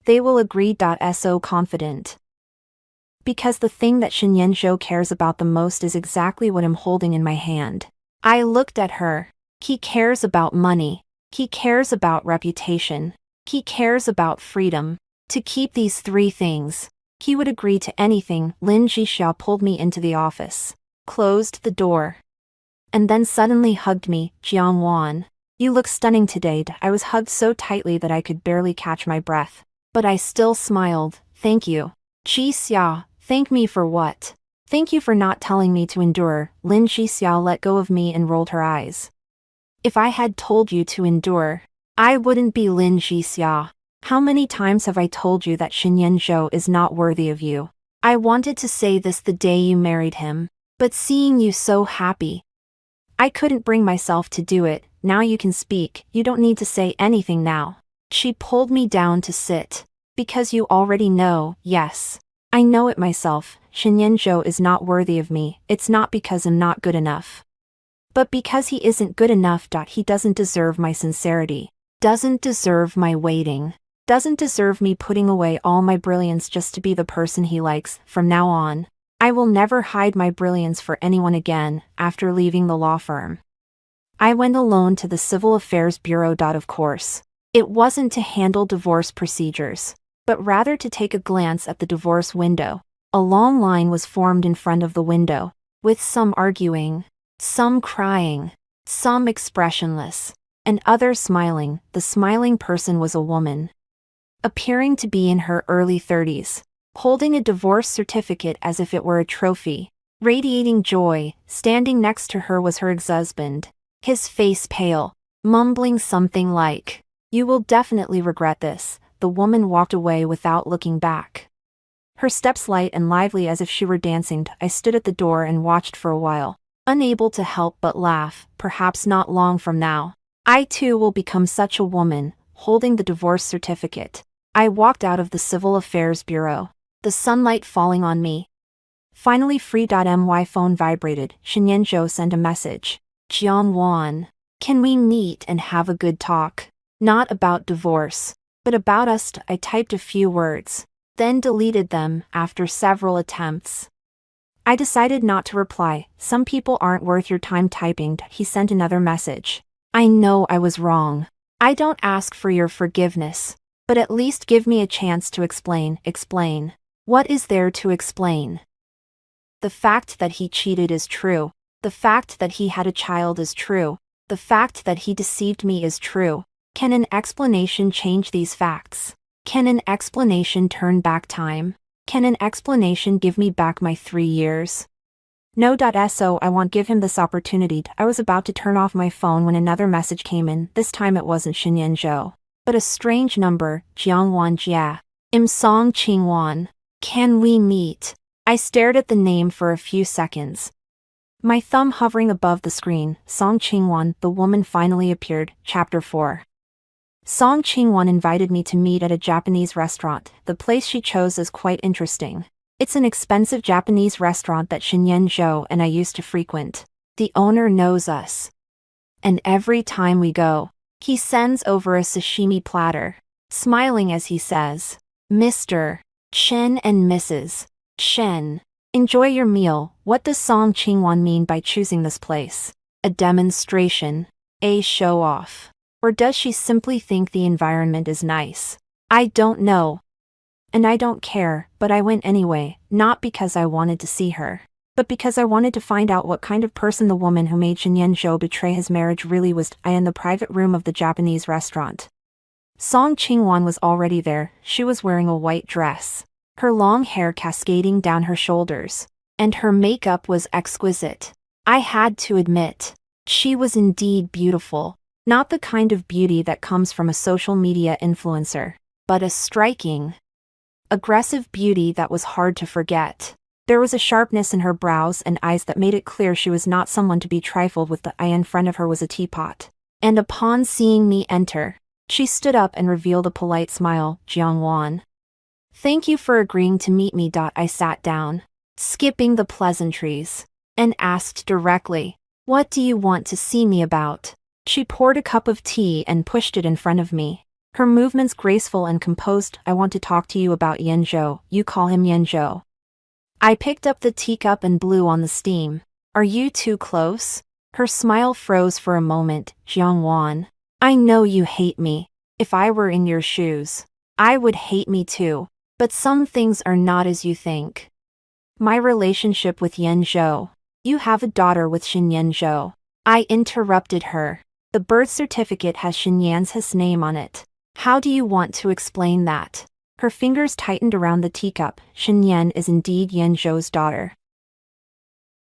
Speaker 1: They will agree. So confident. Because the thing that Shinyenjo cares about the most is exactly what I'm holding in my hand. I looked at her. He cares about money. He cares about reputation. He cares about freedom. To keep these three things, he would agree to anything. Lin Jixia pulled me into the office, closed the door, and then suddenly hugged me. Jiangwan, you look stunning today. I was hugged so tightly that I could barely catch my breath. But I still smiled. Thank you. Jixia, thank me for what? Thank you for not telling me to endure. Lin Jixia let go of me and rolled her eyes. If I had told you to endure, I wouldn't be Lin Jixia. How many times have I told you that Shinyenjo is not worthy of you? I wanted to say this the day you married him, but seeing you so happy, I couldn't bring myself to do it. Now you can speak. You don't need to say anything now. She pulled me down to sit. Because you already know. Yes, I know it myself. Shinyenjo is not worthy of me. It's not because I'm not good enough, but because he isn't good enough. He doesn't deserve my sincerity, doesn't deserve my waiting, doesn't deserve me putting away all my brilliance just to be the person he likes. From now on, I will never hide my brilliance for anyone again. After leaving the law firm, I went alone to the Civil Affairs Bureau. Of course, it wasn't to handle divorce procedures, but rather to take a glance at the divorce window. A long line was formed in front of the window, with some arguing, some crying, some expressionless, and others smiling. The smiling person was a woman, appearing to be in her early 30s, holding a divorce certificate as if it were a trophy, radiating joy. Standing next to her was her ex-husband, his face pale, mumbling something like, "You will definitely regret this." The woman walked away without looking back, her steps light and lively as if she were dancing. I stood at the door and watched for a while, unable to help but laugh. Perhaps not long from now, I too will become such a woman, holding the divorce certificate. I walked out of the Civil Affairs Bureau, the sunlight falling on me. Finally free. My phone vibrated. Shinyenjo sent a message. Jiangwan, can we meet and have a good talk? Not about divorce, but about us. I typed a few words, then deleted them after several attempts. I decided not to reply. Some people aren't worth your time typing. He sent another message. I know I was wrong. I don't ask for your forgiveness, but at least give me a chance to explain. Explain? What is there to explain? The fact that he cheated is true. The fact that he had a child is true. The fact that he deceived me is true. Can an explanation change these facts? Can an explanation turn back time? Can an explanation give me back my 3 years? No. So I won't give him this opportunity. I was about to turn off my phone when another message came in. This time it wasn't Shinyenjo, but a strange number. Jiangwan Jia. Song Qingwan. Can we meet? I stared at the name for a few seconds, my thumb hovering above the screen. Song Qingwan. The woman finally appeared. Chapter 4. Song Qingwan invited me to meet at a Japanese restaurant. The place she chose is quite interesting. It's an expensive Japanese restaurant that Shinyenjo and I used to frequent. The owner knows us, and every time we go, he sends over a sashimi platter, smiling as he says, "Mr. Chen and Mrs. Chen, enjoy your meal." What does Song Qingwan mean by choosing this place? A demonstration? A show-off? Or does she simply think the environment is nice? I don't know. And I don't care, but I went anyway, not because I wanted to see her, but because I wanted to find out what kind of person the woman who made Shinyan Zhou betray his marriage really was. In the private room of the Japanese restaurant. Song Qingwan was already there. She was wearing a white dress, her long hair cascading down her shoulders, and her makeup was exquisite. I had to admit, she was indeed beautiful, not the kind of beauty that comes from a social media influencer, but a striking, aggressive beauty that was hard to forget. There was a sharpness in her brows and eyes that made it clear she was not someone to be trifled with. The eye in front of her was a teapot. And upon seeing me enter, she stood up and revealed a polite smile. Jiangwan. Thank you for agreeing to meet me. I sat down, skipping the pleasantries, and asked directly, what do you want to see me about? She poured a cup of tea and pushed it in front of me, her movements graceful and composed. I want to talk to you about Yan Zhou. You call him Yan Zhou. I picked up the teacup and blew on the steam. Are you too close? Her smile froze for a moment. Jiangwan, I know you hate me. If I were in your shoes, I would hate me too. But some things are not as you think. My relationship with Yan Zhou. You have a daughter with Shinyan Zhou. I interrupted her. The birth certificate has Shinyan's name on it. How do you want to explain that? Her fingers tightened around the teacup. Shinyan is indeed Yan Zhou's daughter.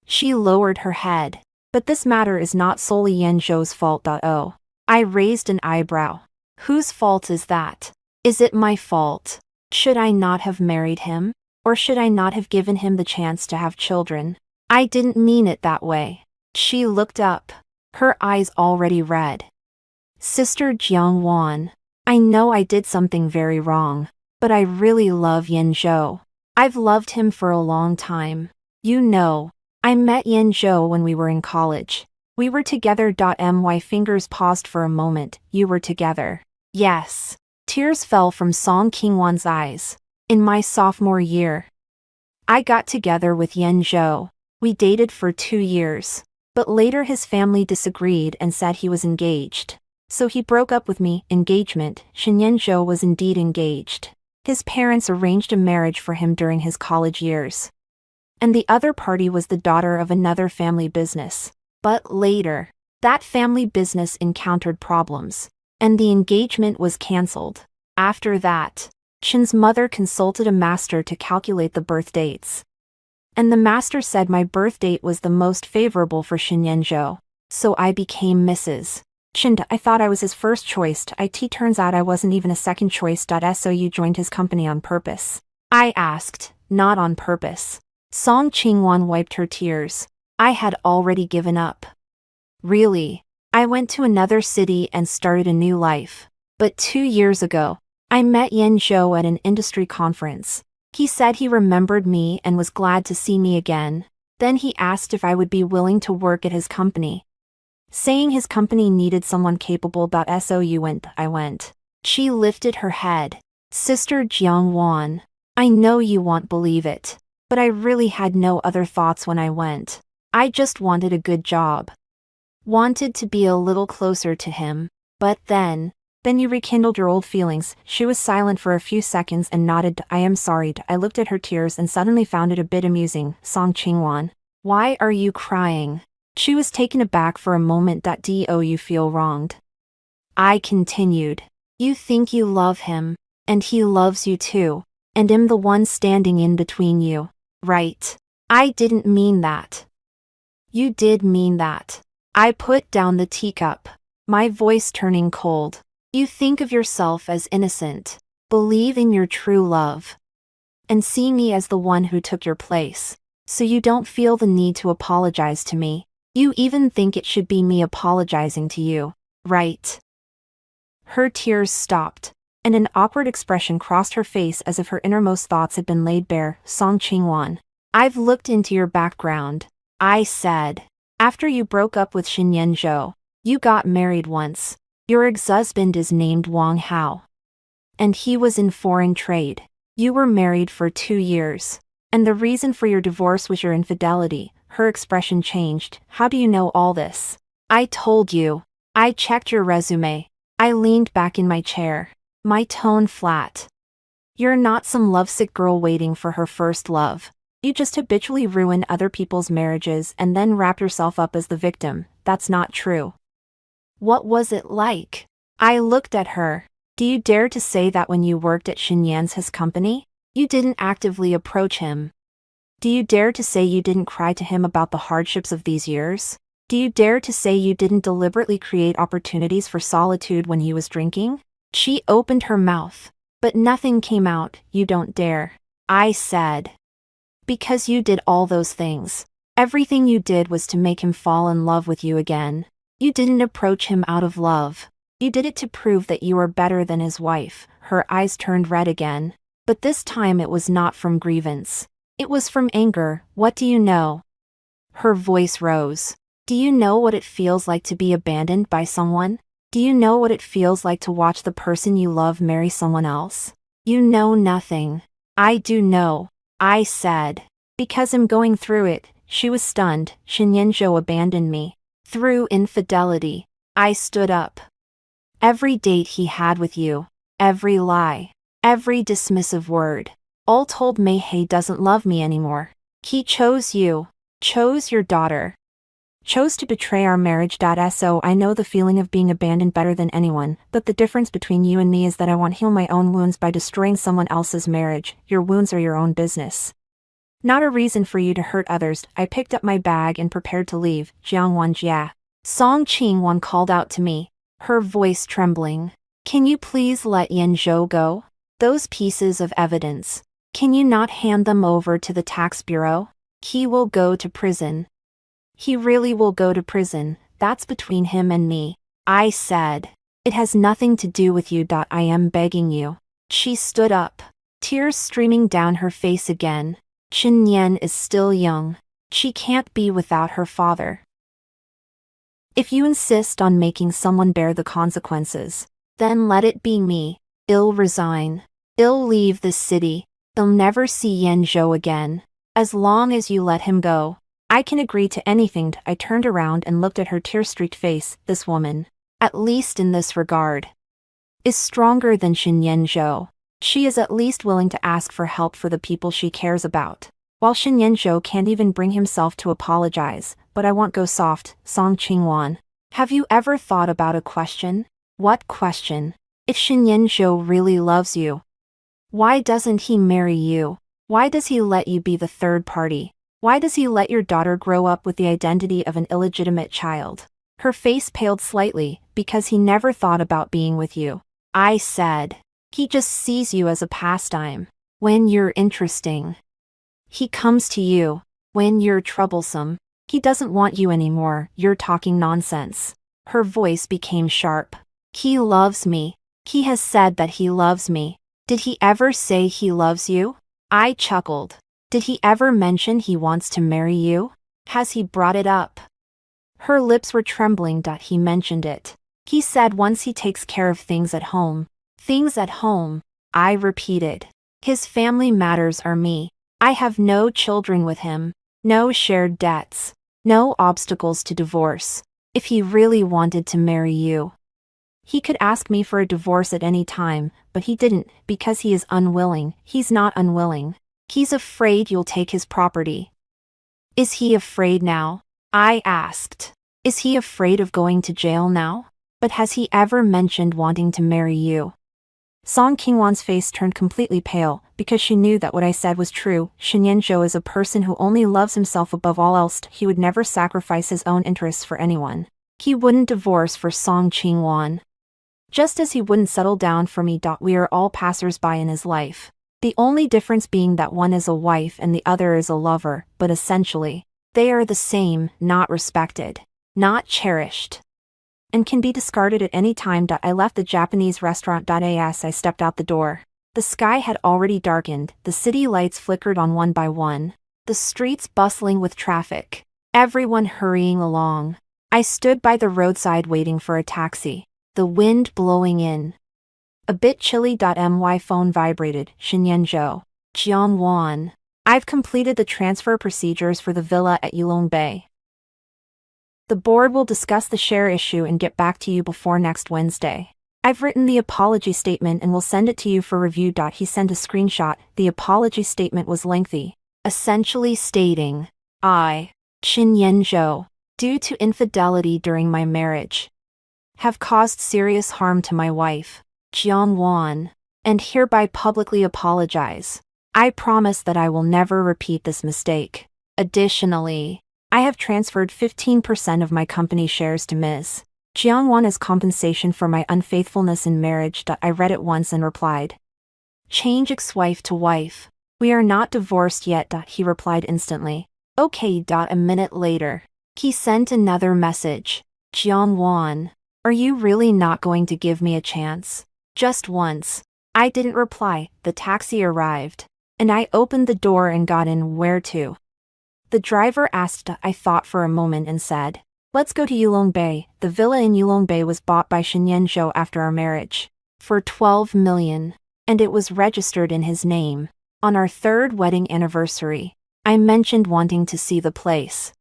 Speaker 1: She lowered her head. But this matter is not solely Yan Zhou's fault. Oh. I raised an eyebrow. Whose fault is that? Is it my fault? Should I not have married him? Or should I not have given him the chance to have children? I didn't mean it that way. She looked up, her eyes already red. Sister Jiangwan, I know I did something very wrong, but I really love Yan Zhou. I've loved him for a long time. You know, I met Yan Zhou when we were in college. We were together. My fingers paused for a moment. You were together. Yes. Tears fell from Song Qingwan's eyes. In my sophomore year, I got together with Yan Zhou. We dated for 2 years. But later his family disagreed and said he was engaged. So he broke up with me. Engagement. Shinyan Zhou was indeed engaged. His parents arranged a marriage for him during his college years. And the other party was the daughter of another family business. But later, that family business encountered problems, and the engagement was cancelled. After that, Chin's mother consulted a master to calculate the birth dates. And the master said my birth date was the most favorable for Shinyan Zhou. So I became Mrs. Chin. I thought I was his first choice. It turns out I wasn't even a second choice. So you joined his company on purpose? I asked. Not on purpose. Song Qingwan wiped her tears. I had already given up. Really? I went to another city and started a new life. But 2 years ago, I met Yan Zhou at an industry conference. He said he remembered me and was glad to see me again. Then he asked if I would be willing to work at his company, saying his company needed someone capable. So you went. I went. She lifted her head. Sister Jiangwan, I know you won't believe it, but I really had no other thoughts when I went. I just wanted a good job. Wanted to be a little closer to him. But then you rekindled your old feelings. She was silent for a few seconds and nodded. I am sorry. I looked at her tears and suddenly found it a bit amusing. Song Qingwan, why are you crying? She was taken aback for a moment. Do you feel wronged? I continued. You think you love him, and he loves you too, and I'm the one standing in between you, right? I didn't mean that. You did mean that. I put down the teacup, my voice turning cold. You think of yourself as innocent, believe in your true love, and see me as the one who took your place, so you don't feel the need to apologize to me. You even think it should be me apologizing to you, right? Her tears stopped, and an awkward expression crossed her face as if her innermost thoughts had been laid bare. Song Qingwan, I've looked into your background. I said, after you broke up with Shinyan Zhou, you got married once. Your ex-husband is named Wang Hao, and he was in foreign trade. You were married for 2 years, and the reason for your divorce was your infidelity. Her expression changed. How do you know all this? I told you. I checked your resume. I leaned back in my chair. My tone flat. You're not some lovesick girl waiting for her first love. You just habitually ruin other people's marriages and then wrap yourself up as the victim. That's not true. What was it like? I looked at her. Do you dare to say that when you worked at Xinyan's his company, you didn't actively approach him? Do you dare to say you didn't cry to him about the hardships of these years? Do you dare to say you didn't deliberately create opportunities for solitude when he was drinking? She opened her mouth, but nothing came out. You don't dare. I said. Because you did all those things. Everything you did was to make him fall in love with you again. You didn't approach him out of love. You did it to prove that you were better than his wife. Her eyes turned red again. But this time it was not from grievance. It was from anger. What do you know? Her voice rose. Do you know what it feels like to be abandoned by someone? Do you know what it feels like to watch the person you love marry someone else? You know nothing. I do know. I said. Because I'm going through it. She was stunned. Xinyanzhou abandoned me. Through infidelity. I stood up. Every date he had with you. Every lie. Every dismissive word. All told Mei He doesn't love me anymore. He chose you. Chose your daughter. Chose to betray our marriage. So I know the feeling of being abandoned better than anyone, but the difference between you and me is that I won't heal my own wounds by destroying someone else's marriage. Your wounds are your own business. Not a reason for you to hurt others. I picked up my bag and prepared to leave. Jiangwan Jia. Song Qingwan called out to me, her voice trembling. Can you please let Yanzhou go? Those pieces of evidence. Can you not hand them over to the tax bureau? He will go to prison. He really will go to prison. That's between him and me. I said. It has nothing to do with you. I am begging you. She stood up. Tears streaming down her face again. Xinyan is still young. She can't be without her father. If you insist on making someone bear the consequences, then let it be me. I'll resign. I'll leave this city. They'll never see Yanzhou again. As long as you let him go. I can agree to anything. I turned around and looked at her tear-streaked face. This woman, at least in this regard, is stronger than Xinyanzhou. She is at least willing to ask for help for the people she cares about. While Xinyanzhou can't even bring himself to apologize, but I won't go soft. Song Qingwan. Have you ever thought about a question? What question? If Xinyanzhou really loves you, why doesn't he marry you? Why does he let you be the third party? Why does he let your daughter grow up with the identity of an illegitimate child? Her face paled slightly, because he never thought about being with you. I said. He just sees you as a pastime. When you're interesting. He comes to you. When you're troublesome. He doesn't want you anymore. You're talking nonsense. Her voice became sharp. He loves me. He has said that he loves me. Did he ever say he loves you? I chuckled. Did he ever mention he wants to marry you? Has he brought it up? Her lips were trembling. He mentioned it. He said once he takes care of things at home. Things at home. I repeated. His family matters are me. I have no children with him. No shared debts. No obstacles to divorce. If he really wanted to marry you, he could ask me for a divorce at any time, but he didn't, because he is unwilling. He's not unwilling. He's afraid you'll take his property. Is he afraid now? I asked. Is he afraid of going to jail now? But has he ever mentioned wanting to marry you? Song Qingwan's face turned completely pale, because she knew that what I said was true. Xinyanzhou is a person who only loves himself above all else. He would never sacrifice his own interests for anyone. He wouldn't divorce for Song Qingwan. Just as he wouldn't settle down for me. We are all passers-by in his life. The only difference being that one is a wife and the other is a lover, but essentially, they are the same, not respected, not cherished, and can be discarded at any time. I left the Japanese restaurant. As I stepped out the door, the sky had already darkened, the city lights flickered on one by one, the streets bustling with traffic, everyone hurrying along. I stood by the roadside waiting for a taxi, the wind blowing in. A bit chilly. My phone vibrated. Xinyanzhou. Jiangwan. I've completed the transfer procedures for the villa at Yulong-Bay. The board will discuss the share issue and get back to you before next Wednesday. I've written the apology statement and will send it to you for review. He sent a screenshot. The apology statement was lengthy, essentially stating, I, Qin Yanzhou, due to infidelity during my marriage, have caused serious harm to my wife, Jiang Wan, and hereby publicly apologize. I promise that I will never repeat this mistake. Additionally, I have transferred 15% of my company shares to Ms. Jiang Wan as compensation for my unfaithfulness in marriage. I read it once and replied, change ex-wife to wife. We are not divorced yet. He replied instantly. Okay. A minute later, he sent another message. Jiang Wan, are you really not going to give me a chance? Just once. I didn't reply. The taxi arrived, and I opened the door and got in. Where to? The driver asked. I thought for a moment and said, let's go to Yulong-Bay. The villa in Yulong-Bay was bought by Qin Yanzhou after our marriage, for 12 million, and it was registered in his name. On our 3rd wedding anniversary, I mentioned wanting to see the place,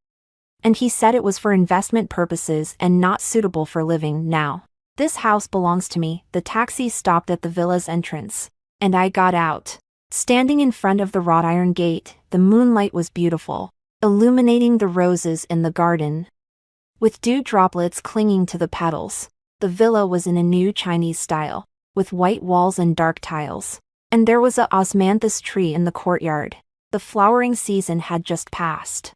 Speaker 1: and he said it was for investment purposes and not suitable for living now. This house belongs to me. The taxi stopped at the villa's entrance, and I got out. Standing in front of the wrought iron gate, the moonlight was beautiful, illuminating the roses in the garden, with dew droplets clinging to the petals. The villa was in a new Chinese style, with white walls and dark tiles, and there was a osmanthus tree in the courtyard. The flowering season had just passed,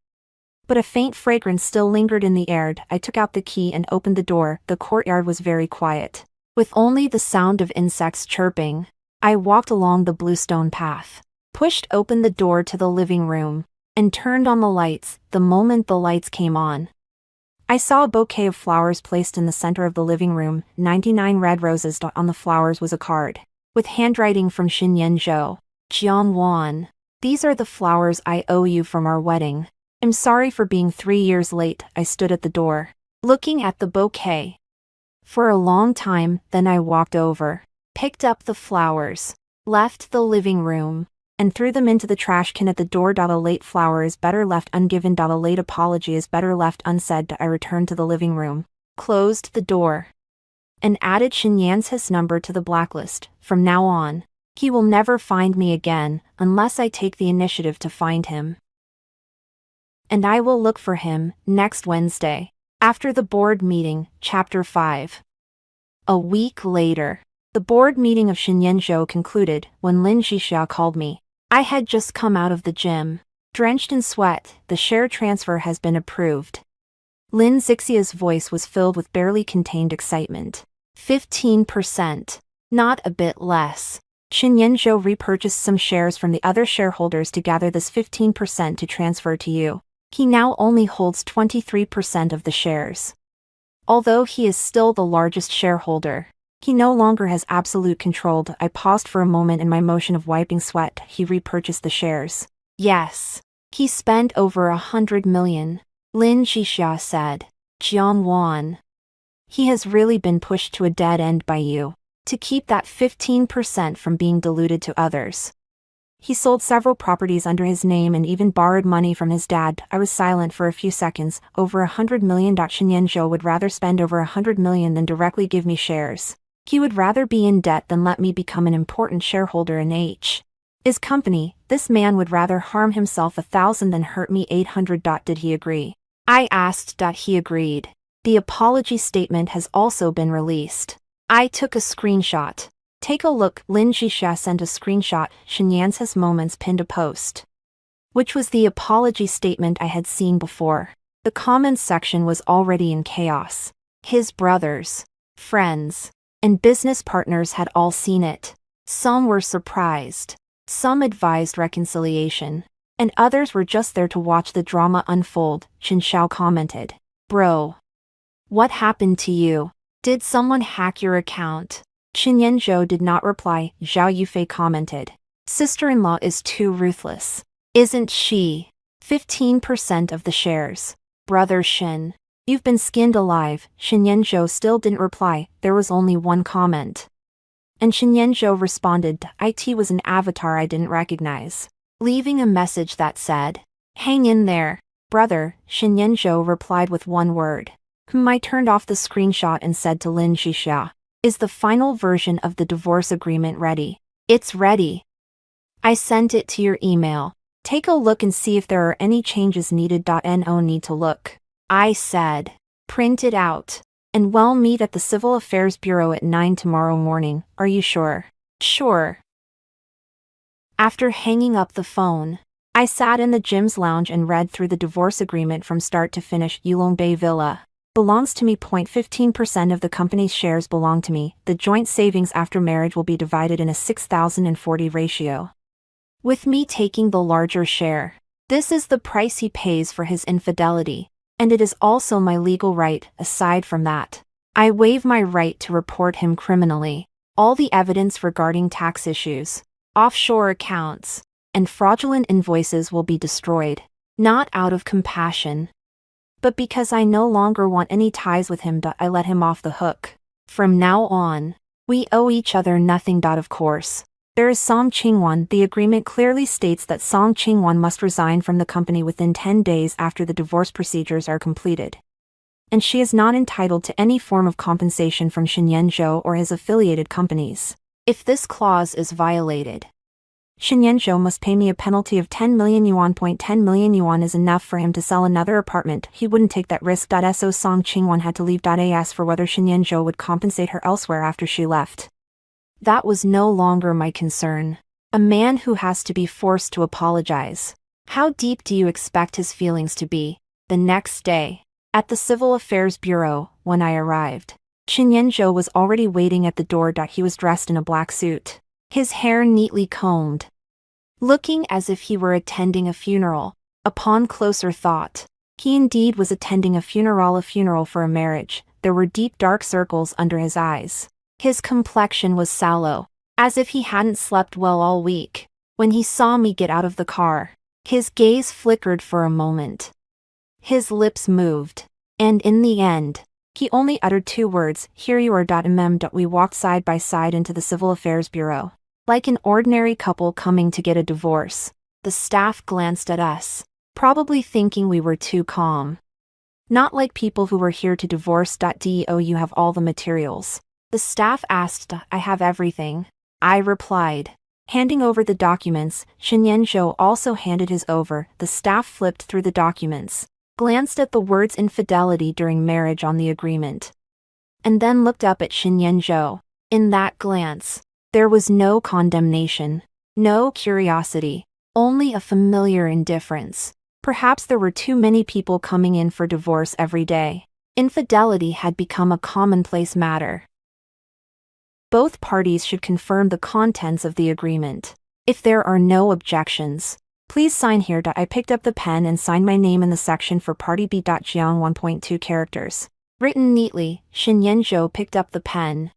Speaker 1: but a faint fragrance still lingered in the air. I took out the key and opened the door. The courtyard was very quiet, with only the sound of insects chirping. I walked along the bluestone path, pushed open the door to the living room, and turned on the lights. The moment the lights came on, I saw a bouquet of flowers placed in the center of the living room. 99 red roses. On the flowers was a card, with handwriting from Qin Yanzhou. Jiang Wan, these are the flowers I owe you from our wedding. I'm sorry for being 3 years late. I stood at the door, looking at the bouquet for a long time. Then I walked over, picked up the flowers, left the living room, and threw them into the trash can at the door. A late flower is better left ungiven. A late apology is better left unsaid. I returned to the living room, closed the door, and added Qin Yanzhou's number to the blacklist. From now on, he will never find me again unless I take the initiative to find him. And I will look for him next Wednesday, after the board meeting. Chapter 5. A week later, the board meeting of Qin Yanzhou concluded when Lin Zhixia called me. I had just come out of the gym, drenched in sweat. The share transfer has been approved. Lin Zixia's voice was filled with barely contained excitement. 15%. Not a bit less. Qin Yanzhou repurchased some shares from the other shareholders to gather this 15% to transfer to you. He now only holds 23% of the shares. Although he is still the largest shareholder, he no longer has absolute control. I paused for a moment in my motion of wiping sweat. He repurchased the shares. Yes. He spent over 100 million. Lin Zhixia said. Jiang Wan, he has really been pushed to a dead end by you, to keep that 15% from being diluted to others. He sold several properties under his name and even borrowed money from his dad. I was silent for a few seconds. Over 100 million. Qin Yanzhou would rather spend over 100 million than directly give me shares. He would rather be in debt than let me become an important shareholder in his company. This man would rather harm himself 1,000 than hurt me 800. Did he agree? I asked. He agreed. The apology statement has also been released. I took a screenshot. Take a look. Lin Zhixia sent a screenshot. Qin Yanzhou's moments pinned a post, which was the apology statement I had seen before. The comments section was already in chaos. His brothers, friends, and business partners had all seen it. Some were surprised, some advised reconciliation, and others were just there to watch the drama unfold. Qin Xiao commented, "Bro, what happened to you? Did someone hack your account?" Qin Yanzhou did not reply. Zhao Yufei commented, "Sister-in-law is too ruthless, isn't she? 15% of the shares. Brother Qin, you've been skinned alive." Qin Yanzhou still didn't reply. There was only one comment, and Qin Yanzhou responded, "It was an avatar I didn't recognize." leaving a message that said, "Hang in there, brother." Shinyenjo replied with one word. I turned off the screenshot and said to Lin Xixia, "Is the final version of the divorce agreement ready?" "It's ready. I sent it to your email. Take a look and see if there are any changes needed. No need to look," I said. "Print it out. And we'll meet at the Civil Affairs Bureau at 9 tomorrow morning. Are you sure?" "Sure." After hanging up the phone, I sat in the gym's lounge and read through the divorce agreement from start to finish. Yulongbei Villa belongs to me. 0.15% of the company's shares belong to me. The joint savings after marriage will be divided in a 6,040 ratio, with me taking the larger share. This is the price he pays for his infidelity, and it is also my legal right. Aside from that, I waive my right to report him criminally. All the evidence regarding tax issues, offshore accounts, and fraudulent invoices will be destroyed, not out of compassion, but because I no longer want any ties with him. I let him off the hook. From now on, we owe each other nothing. Of course, there is Song Qingwan. The agreement clearly states that Song Qingwan must resign from the company within 10 days after the divorce procedures are completed, and she is not entitled to any form of compensation from Shinyenjo or his affiliated companies. If this clause is violated, Shinyenjo must pay me a penalty of 10 million yuan. 10 million yuan is enough for him to sell another apartment. He wouldn't take that risk. So Song Qingwan had to leave. I asked for whether Shinyenjo would compensate her elsewhere after she left. That was no longer my concern. A man who has to be forced to apologize. How deep do you expect his feelings to be? The next day, at the Civil Affairs Bureau, when I arrived, Shinyenjo was already waiting at the door. He was dressed in a black suit, his hair neatly combed, looking as if he were attending a funeral. Upon closer thought, he indeed was attending a funeral for a marriage. There were deep dark circles under his eyes. His complexion was sallow, as if he hadn't slept well all week. When he saw me get out of the car, his gaze flickered for a moment. His lips moved, and in the end, he only uttered two words, "Here you are." We walked side by side into the Civil Affairs Bureau, like an ordinary couple coming to get a divorce. The staff glanced at us, probably thinking we were too calm. "Not like people who were here to divorce. Do you have all the materials?" The staff asked. "I have everything," I replied, handing over the documents. Shinyenjo also handed his over. The staff flipped through the documents, glanced at the words "infidelity during marriage" on the agreement, and then looked up at Shinyenjo. In that glance, there was no condemnation, no curiosity, only a familiar indifference. Perhaps there were too many people coming in for divorce every day. Infidelity had become a commonplace matter. Both parties should confirm the contents of the agreement. If there are no objections, please sign here. I picked up the pen and signed my name in the section for Party B. Jiang 1.2 characters. Written neatly. Shinyenjo picked up the pen,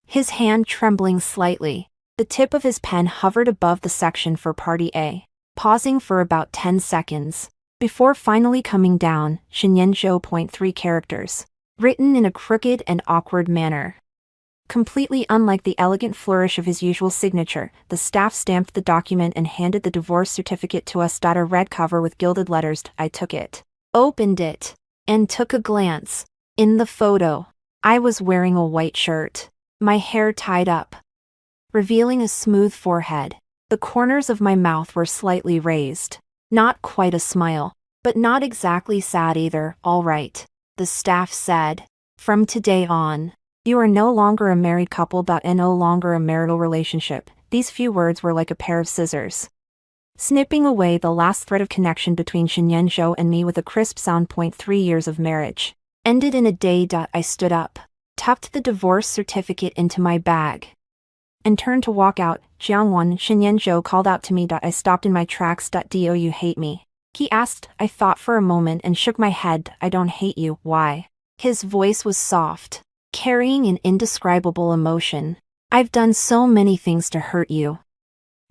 Speaker 1: his hand trembling slightly. The tip of his pen hovered above the section for Party A, pausing for about 10 seconds, before finally coming down. Shinyenjo 0.3 characters. Written in a crooked and awkward manner, completely unlike the elegant flourish of his usual signature. The staff stamped the document and handed the divorce certificate to us. A red cover with gilded letters. I took it, opened it, and took a glance. In the photo, I was wearing a white shirt, my hair tied up, revealing a smooth forehead. The corners of my mouth were slightly raised. Not quite a smile, but not exactly sad either. "All right," the staff said. "From today on, you are no longer a married couple. And no longer a marital relationship." These few words were like a pair of scissors, snipping away the last thread of connection between Shinyenjo and me with a crisp sound. 3 years of marriage ended in a day. I stood up, tucked the divorce certificate into my bag, and turned to walk out. "Jiangwan," Shinyenjo called out to me. I stopped in my tracks. "Do you hate me?" he asked. I thought for a moment and shook my head. "I don't hate you." "Why?" His voice was soft, carrying an indescribable emotion. "I've done so many things to hurt you.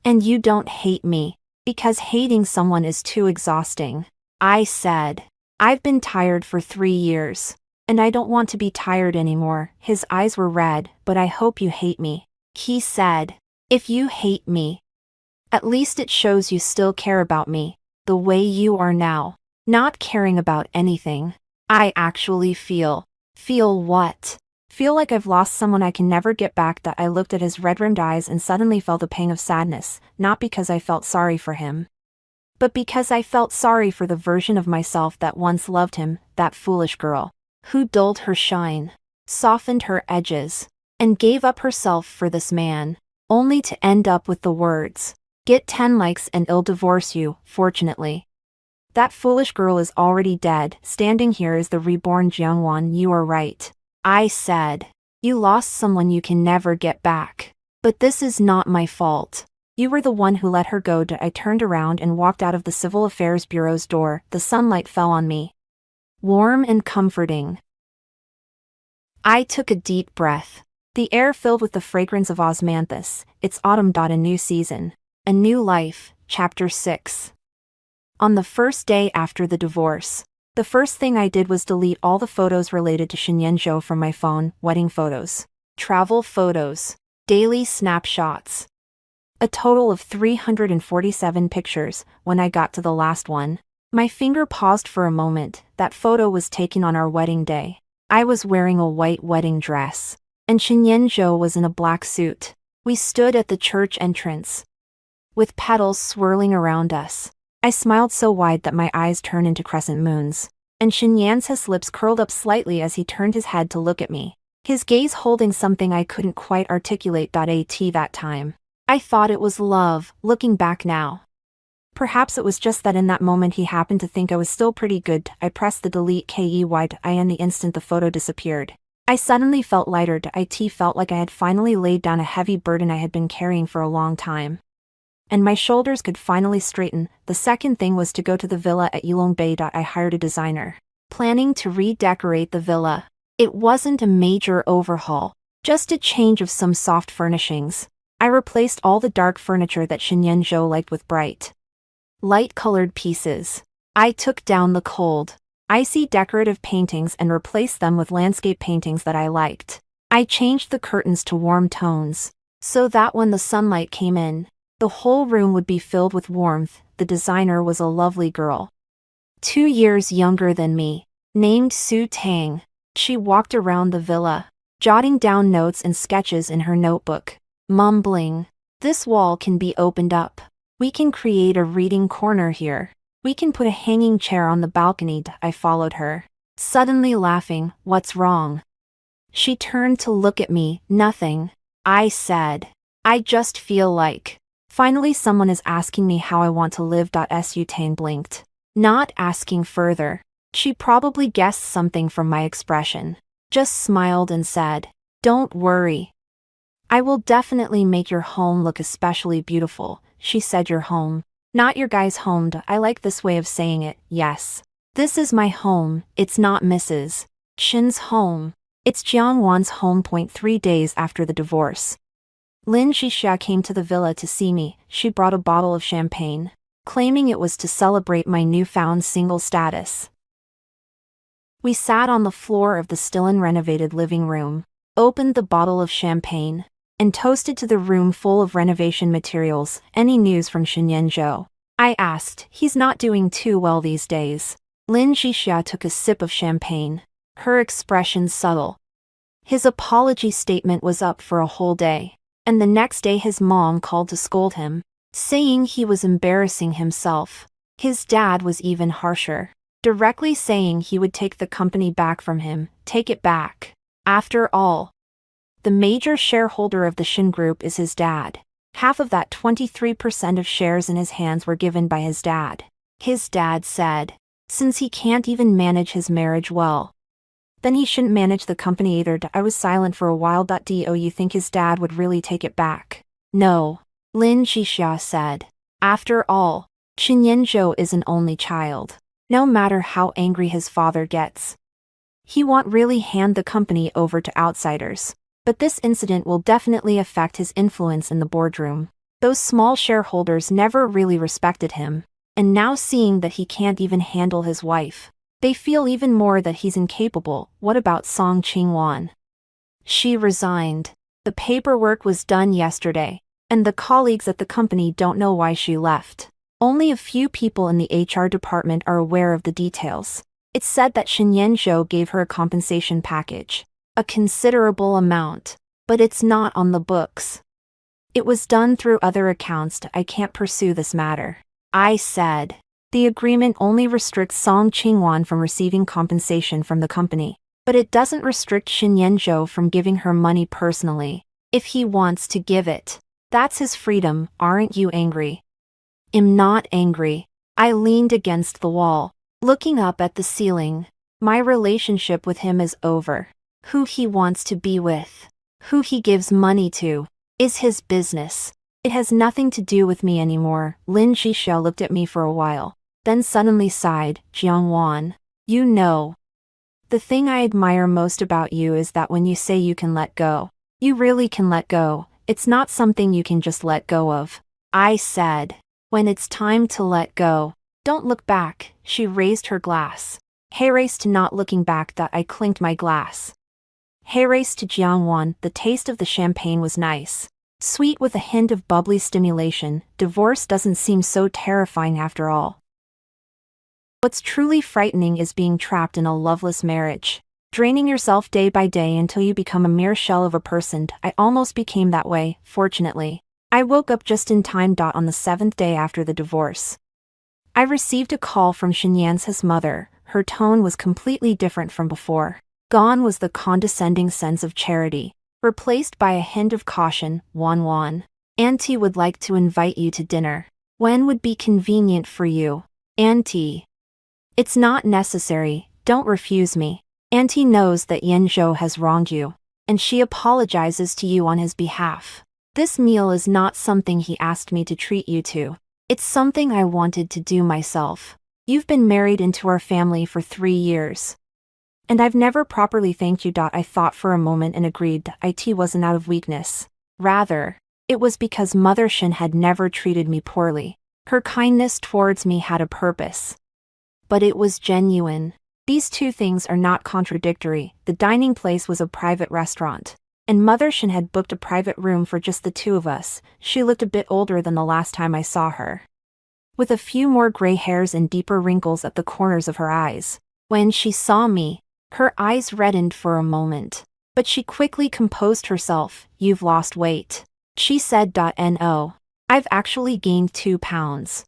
Speaker 1: And you don't hate me, because hating someone is too exhausting," I said. "I've been tired for 3 years, and I don't want to be tired anymore." His eyes were red. "But I hope you hate me," he said. "If you hate me, At least it shows you still care about me, the way you are now. Not caring about anything. I actually feel. Feel what? Feel like I've lost someone I can never get back. That I looked at his red-rimmed eyes and suddenly felt a pang of sadness, not because I felt sorry for him, but because I felt sorry for the version of myself that once loved him, that foolish girl, who dulled her shine, softened her edges, and gave up herself for this man, only to end up with the words, "Get 10 likes and I'll divorce you." Fortunately, that foolish girl is already dead. Standing here is the reborn Jiangwan. You are right, I said. You lost someone you can never get back. But this is not my fault. You were the one who let her go. I turned around and walked out of the Civil Affairs Bureau's door. The sunlight fell on me, warm and comforting. I took a deep breath. The air filled with the fragrance of osmanthus. It's autumn. A new season. A new life. Chapter 6. On the first day after the divorce, the first thing I did was delete all the photos related to Shenyanzhou from my phone. Wedding photos, travel photos, daily snapshots. A total of 347 pictures. When I got to the last one, my finger paused for a moment. That photo was taken on our wedding day. I was wearing a white wedding dress, and Shenyanzhou was in a black suit. We stood at the church entrance, with petals swirling around us. I smiled so wide that my eyes turned into crescent moons, and Shenyanzhou's lips curled up slightly as he turned his head to look at me, his gaze holding something I couldn't quite articulate. At that time, I thought it was love. Looking back now, perhaps it was just that in that moment he happened to think I was still pretty good. I pressed the delete key and the instant the photo disappeared, I suddenly felt lighter. It felt like I had finally laid down a heavy burden I had been carrying for a long time, and my shoulders could finally straighten. The second thing was to go to the villa at Yulongbei. I hired a designer, planning to redecorate the villa. It wasn't a major overhaul, just a change of some soft furnishings. I replaced all the dark furniture that Shenyanzhou liked with bright, light-colored pieces. I took down the cold, icy decorative paintings and replaced them with landscape paintings that I liked. I changed the curtains to warm tones, so that when the sunlight came in, the whole room would be filled with warmth. The designer was a lovely girl, 2 years younger than me, named Su Tang. She walked around the villa, jotting down notes and sketches in her notebook, mumbling, "This wall can be opened up. We can create a reading corner here. We can put a hanging chair on the balcony." I followed her, suddenly laughing. "What's wrong?" She turned to look at me. "Nothing," I said. "I just feel like finally someone is asking me how I want to live." Su Tang blinked, not asking further. She probably guessed something from my expression, just smiled and said, "Don't worry. I will definitely make your home look especially beautiful." She said, "Your home, not your guy's home." I like this way of saying it. Yes, this is my home. It's not Mrs. Chen's home. It's Jiangwan's home. 3 days after the divorce, Lin Jixia came to the villa to see me. She brought a bottle of champagne, claiming it was to celebrate my newfound single status. We sat on the floor of the still unrenovated living room, opened the bottle of champagne, and toasted to the room full of renovation materials. "Any news from Shenyanzhou?" I asked. "He's not doing too well these days." Lin Jixia took a sip of champagne, her expression subtle. His apology statement was up for a whole day, and the next day his mom called to scold him, saying he was embarrassing himself. His dad was even harsher, directly saying he would take the company back from him. Take it back. After all, the major shareholder of the Shin Group is his dad. Half of that 23% of shares in his hands were given by his dad. His dad said, since he can't even manage his marriage well, then he shouldn't manage the company either. I was silent for a while. Do you think his dad would really take it back? No, Lin Jixia said. After all, Shenyanzhou is an only child. No matter how angry his father gets, he won't really hand the company over to outsiders. But this incident will definitely affect his influence in the boardroom. Those small shareholders never really respected him, and now seeing that he can't even handle his wife, they feel even more that he's incapable. What about Song Qingwan? She resigned. The paperwork was done yesterday. and the colleagues at the company don't know why she left. Only a few people in the HR department are aware of the details. It's said that Shinyan-zhou gave her a compensation package. A considerable amount. But it's not on the books. It was done through other accounts. I can't pursue this matter. I said. The agreement only restricts Song Qingwan from receiving compensation from the company. But it doesn't restrict Shinyan-zhou from giving her money personally. If he wants to give it. That's his freedom, aren't you angry? I'm not angry. I leaned against the wall, looking up at the ceiling. My relationship with him is over. Who he wants to be with, who he gives money to, is his business. It has nothing to do with me anymore. Lin Zhixiao looked at me for a while, then suddenly sighed. Jiangwan, you know. The thing I admire most about you is that when you say you can let go, you really can let go. It's not something you can just let go of. I said. When it's time to let go, don't look back. She raised her glass. Hey, race to not looking back. That I clinked my glass. Hey, race to Jiangwan. The taste of the champagne was nice. Sweet with a hint of bubbly stimulation. Divorce doesn't seem so terrifying after all. What's truly frightening is being trapped in a loveless marriage. Draining yourself day by day until you become a mere shell of a person. I almost became that way, fortunately. I woke up just in time. On the 7th day after the divorce, I received a call from Shinyan's mother. Her tone was completely different from before. Gone was the condescending sense of charity, replaced by a hint of caution. Wan, Auntie would like to invite you to dinner. When would be convenient for you? Auntie. It's not necessary, don't refuse me. Auntie knows that Yanzhou has wronged you, and she apologizes to you on his behalf. This meal is not something he asked me to treat you to. It's something I wanted to do myself. You've been married into our family for 3 years. And I've never properly thanked you. I thought for a moment and agreed. It wasn't out of weakness. Rather, it was because Mother Shin had never treated me poorly. Her kindness towards me had a purpose. But it was genuine. These two things are not contradictory. The dining place was a private restaurant, and Mother Shin had booked a private room for just the two of us. She looked a bit older than the last time I saw her, with a few more gray hairs and deeper wrinkles at the corners of her eyes. When she saw me, her eyes reddened for a moment, but she quickly composed herself. You've lost weight, she said. No, I've actually gained 2 pounds.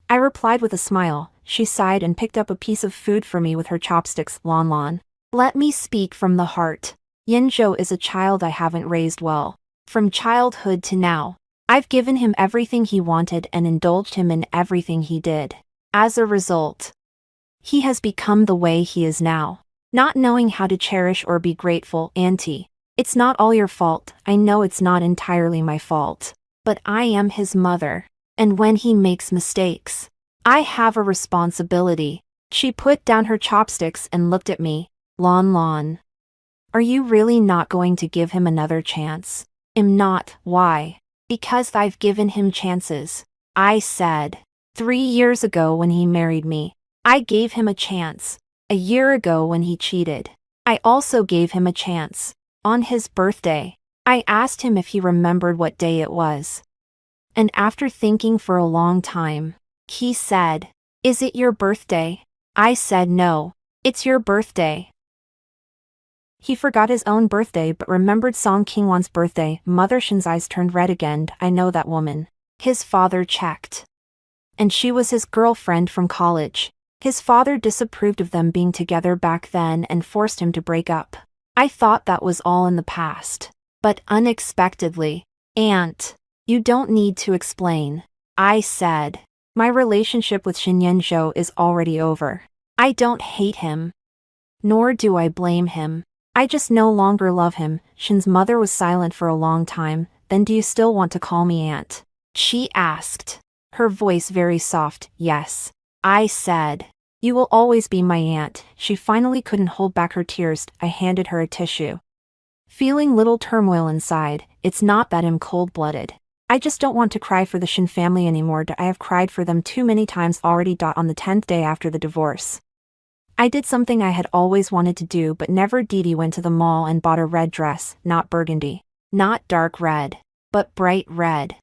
Speaker 1: I replied with a smile. She sighed and picked up a piece of food for me with her chopsticks. Lon. Let me speak from the heart. Yanzhou is a child I haven't raised well. From childhood to now, I've given him everything he wanted and indulged him in everything he did. As a result, he has become the way he is now, not knowing how to cherish or be grateful. Auntie, it's not all your fault. I know it's not entirely my fault, but I am his mother, and when he makes mistakes, I have a responsibility. She put down her chopsticks and looked at me. Lon. Are you really not going to give him another chance? I'm not. Why? Because I've given him chances. I said. 3 years ago when he married me, I gave him a chance. A year ago when he cheated, I also gave him a chance. On his birthday, I asked him if he remembered what day it was. And after thinking for a long time, he said, "Is it your birthday?" I said no, it's your birthday. He forgot his own birthday but remembered Song Qingwan's birthday. Mother Shin's eyes turned red again. I know that woman. His father checked. And she was his girlfriend from college. His father disapproved of them being together back then and forced him to break up. I thought that was all in the past. But unexpectedly, Aunt, you don't need to explain. I said. My relationship with Shinyan-zhou is already over. I don't hate him. Nor do I blame him. I just no longer love him. Shin's mother was silent for a long time. Then do you still want to call me Aunt? She asked. Her voice very soft. Yes. I said. You will always be my aunt. She finally couldn't hold back her tears. I handed her a tissue. Feeling little turmoil inside. It's not that I'm cold-blooded. I just don't want to cry for the Shin family anymore. I have cried for them too many times already. On the 10th day after the divorce, I did something I had always wanted to do but never. Didi went to the mall and bought a red dress, not burgundy, not dark red, but bright red.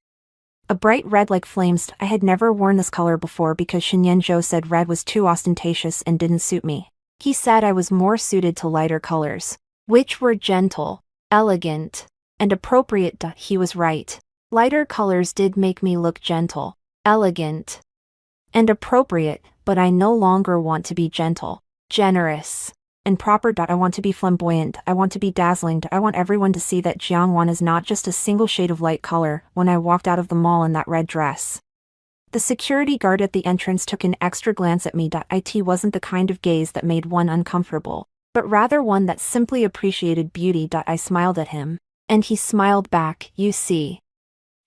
Speaker 1: A bright red like flames. I had never worn this color before because Shinyan Zhou said red was too ostentatious and didn't suit me. He said I was more suited to lighter colors, which were gentle, elegant, and appropriate. He was right. Lighter colors did make me look gentle, elegant, and appropriate, but I no longer want to be gentle, generous, and proper. I want to be flamboyant. I want to be dazzling. I want everyone to see that Jiangwan is not just a single shade of light color. When I walked out of the mall in that red dress, the security guard at the entrance took an extra glance at me. It wasn't the kind of gaze that made one uncomfortable, but rather one that simply appreciated beauty. I smiled at him, and he smiled back. You see,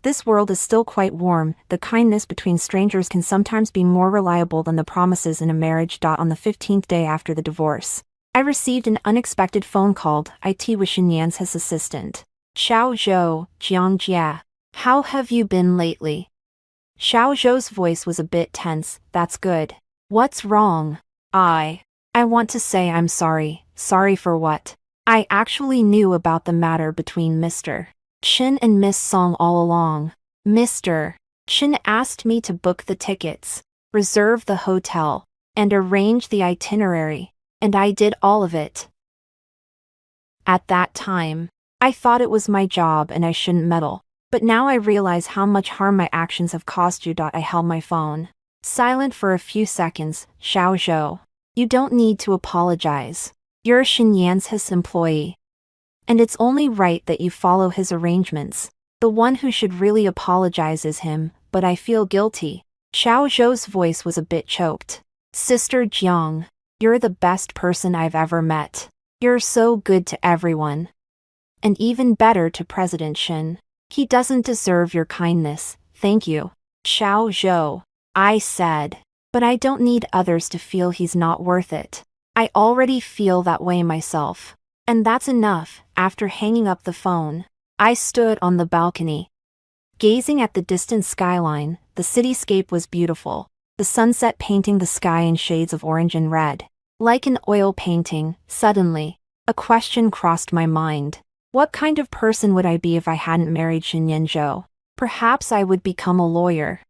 Speaker 1: this world is still quite warm. The kindness between strangers can sometimes be more reliable than the promises in a marriage. On the 15th day after the divorce, I received an unexpected phone call. It was Shinyan's his assistant. Xiao Zhou, Jiang Jia. How have you been lately? Xiao Zhou's voice was a bit tense. That's good. What's wrong? I want to say I'm sorry. Sorry for what? I actually knew about the matter between Mr. Chen and Miss Song all along. Mr. Chen asked me to book the tickets, reserve the hotel, and arrange the itinerary, and I did all of it. At that time, I thought it was my job and I shouldn't meddle, but now I realize how much harm my actions have caused you. I held my phone silent for a few seconds. Xiao Zhou, you don't need to apologize. You're Shinyan's his employee, and it's only right that you follow his arrangements. The one who should really apologize is him, but I feel guilty. Xiao Zhou's voice was a bit choked. Sister Jiang, you're the best person I've ever met. You're so good to everyone, and even better to President Shen. He doesn't deserve your kindness. Thank you. Xiao Zhou, I said, but I don't need others to feel he's not worth it. I already feel that way myself. And that's enough. After hanging up the phone, I stood on the balcony, gazing at the distant skyline. The cityscape was beautiful, the sunset painting the sky in shades of orange and red, like an oil painting. Suddenly, a question crossed my mind. What kind of person would I be if I hadn't married Shinyan Zhou? Perhaps I would become a lawyer,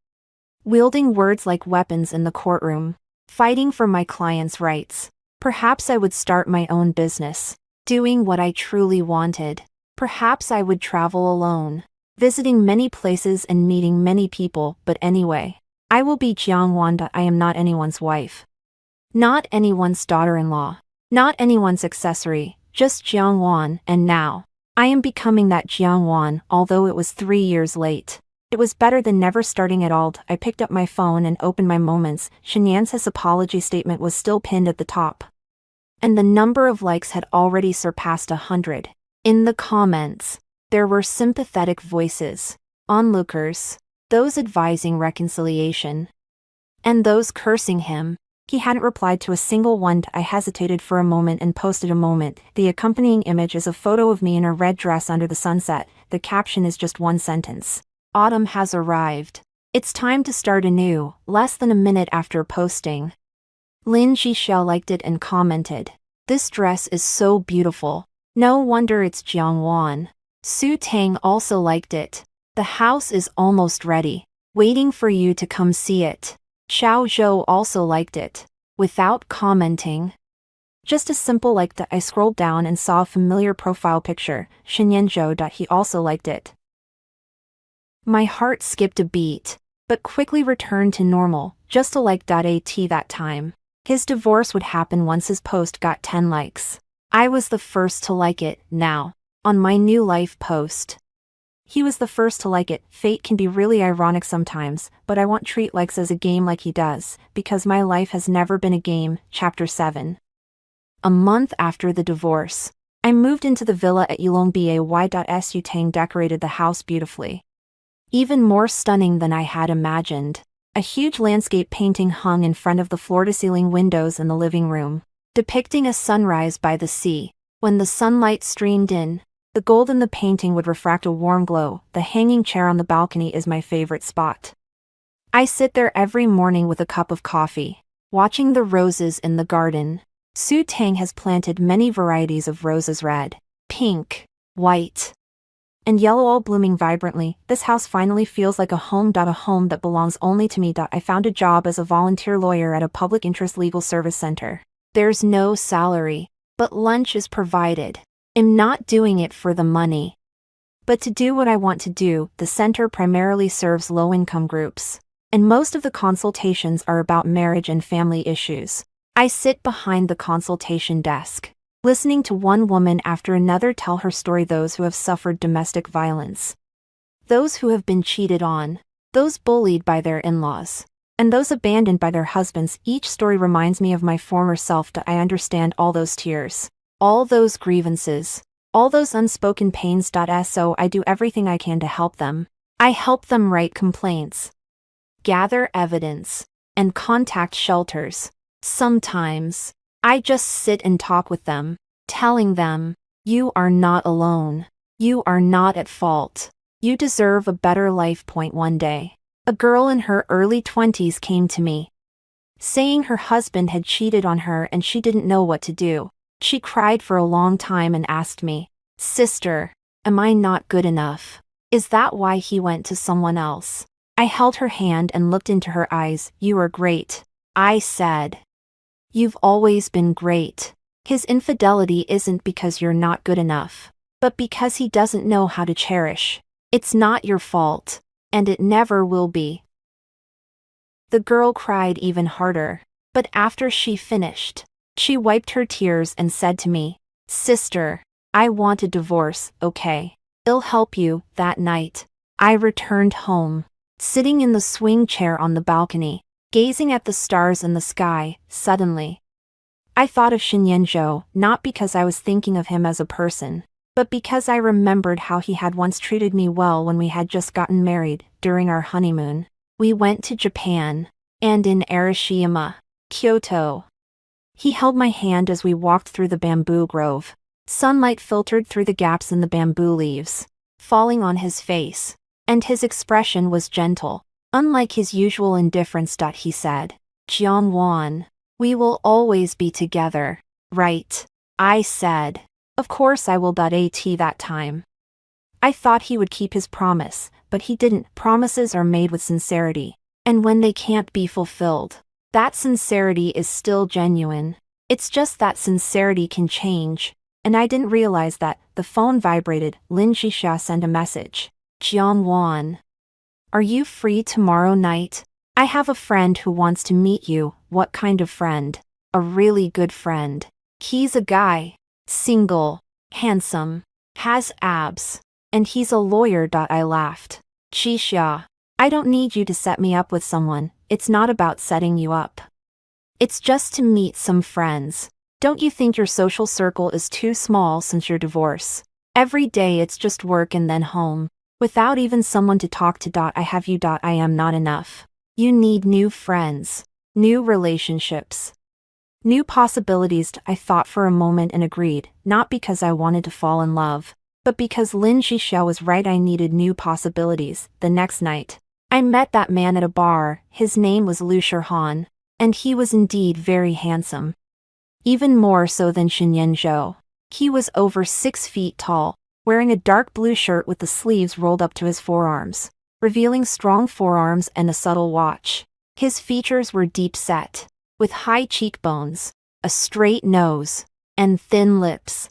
Speaker 1: wielding words like weapons in the courtroom, fighting for my clients' rights. Perhaps I would start my own business, doing what I truly wanted. Perhaps I would travel alone, visiting many places and meeting many people. But anyway, I will be Jiang Wanda. I am not anyone's wife, not anyone's daughter-in-law, not anyone's accessory, just Jiang Wan. And now, I am becoming that Jiang Wan, although it was 3 years late. It was better than never starting at all. I picked up my phone and opened my moments. Shinyan's apology statement was still pinned at the top, and the number of likes had already surpassed 100. In the comments, there were sympathetic voices, onlookers, those advising reconciliation, and those cursing him. He hadn't replied to a single one. I hesitated for a moment and posted a moment. The accompanying image is a photo of me in a red dress under the sunset. The caption is just one sentence. Autumn has arrived. It's time to start anew. Less than a minute after posting, Lin Zhishao liked it and commented, "This dress is so beautiful. No wonder it's Jiang Wan." Su Tang also liked it. "The house is almost ready, waiting for you to come see it." Xiao Zhou also liked it, without commenting. Just a simple like that. I scrolled down and saw a familiar profile picture, Shinyan Zhou. He also liked it. My heart skipped a beat, but quickly returned to normal. Just a like. At that time, his divorce would happen once his post got 10 likes. I was the first to like it. Now, on my new life post, he was the first to like it. Fate can be really ironic sometimes, but I won't treat likes as a game like he does, because my life has never been a game. Chapter 7. A month after the divorce, I moved into the villa at Yulong Su Tang decorated the house beautifully, even more stunning than I had imagined. A huge landscape painting hung in front of the floor-to-ceiling windows in the living room, depicting a sunrise by the sea. When the sunlight streamed in, the gold in the painting would refract a warm glow. The hanging chair on the balcony is my favorite spot. I sit there every morning with a cup of coffee, watching the roses in the garden. Su Tang has planted many varieties of roses: red, pink, white, and yellow all blooming vibrantly. This house finally feels like a home. A home that belongs only to me. I found a job as a volunteer lawyer at a public interest legal service center. There's no salary, but lunch is provided. I'm not doing it for the money, but to do what I want to do. The center primarily serves low-income groups, and most of the consultations are about marriage and family issues. I sit behind the consultation desk, listening to one woman after another tell her story. Those who have suffered domestic violence, those who have been cheated on, those bullied by their in-laws, and those abandoned by their husbands. Each story reminds me of my former self. I understand all those tears, all those grievances, all those unspoken pains. So I do everything I can to help them. I help them write complaints, gather evidence, and contact shelters. Sometimes, I just sit and talk with them, telling them, you are not alone. You are not at fault. You deserve a better life. One day, a girl in her early 20s came to me, saying her husband had cheated on her and she didn't know what to do. She cried for a long time and asked me, "Sister, am I not good enough? Is that why he went to someone else?" I held her hand and looked into her eyes. "You are great," I said. "You've always been great. His infidelity isn't because you're not good enough, but because he doesn't know how to cherish. It's not your fault, and it never will be." The girl cried even harder, but after she finished, she wiped her tears and said to me, "Sister, I want a divorce, okay? It'll help you." That night, I returned home, sitting in the swing chair on the balcony, gazing at the stars in the sky. Suddenly, I thought of Shinyan-jo, not because I was thinking of him as a person, but because I remembered how he had once treated me well when we had just gotten married. During our honeymoon, we went to Japan, and in Arashiyama, Kyoto. He held my hand as we walked through the bamboo grove. Sunlight filtered through the gaps in the bamboo leaves, falling on his face, and his expression was gentle, unlike his usual indifference. He said, "Jiang-won, we will always be together, right?" I said, "Of course I will." That time, I thought he would keep his promise, but he didn't. Promises are made with sincerity, and when they can't be fulfilled, that sincerity is still genuine. It's just that sincerity can change, and I didn't realize that. The phone vibrated. Lin Jixia sent a message. "Jiang-won, are you free tomorrow night? I have a friend who wants to meet you." "What kind of friend?" "A really good friend. He's a guy, single, handsome, has abs, and he's a lawyer." I laughed. "Jixia, I don't need you to set me up with someone. It's not about setting you up. It's just to meet some friends. Don't you think your social circle is too small since your divorce? Every day it's just work and then home, without even someone to talk to. I have you. I am not enough. You need new friends, new relationships, new possibilities." I thought for a moment and agreed, not because I wanted to fall in love, but because Lin Jixia was right. I needed new possibilities. The next night, I met that man at a bar. His name was Lu Shirhan, and he was indeed very handsome. Even more so than Shinyan-jo. He was over 6 feet tall, wearing a dark blue shirt with the sleeves rolled up to his forearms, revealing strong forearms and a subtle watch. His features were deep set, with high cheekbones, a straight nose, and thin lips,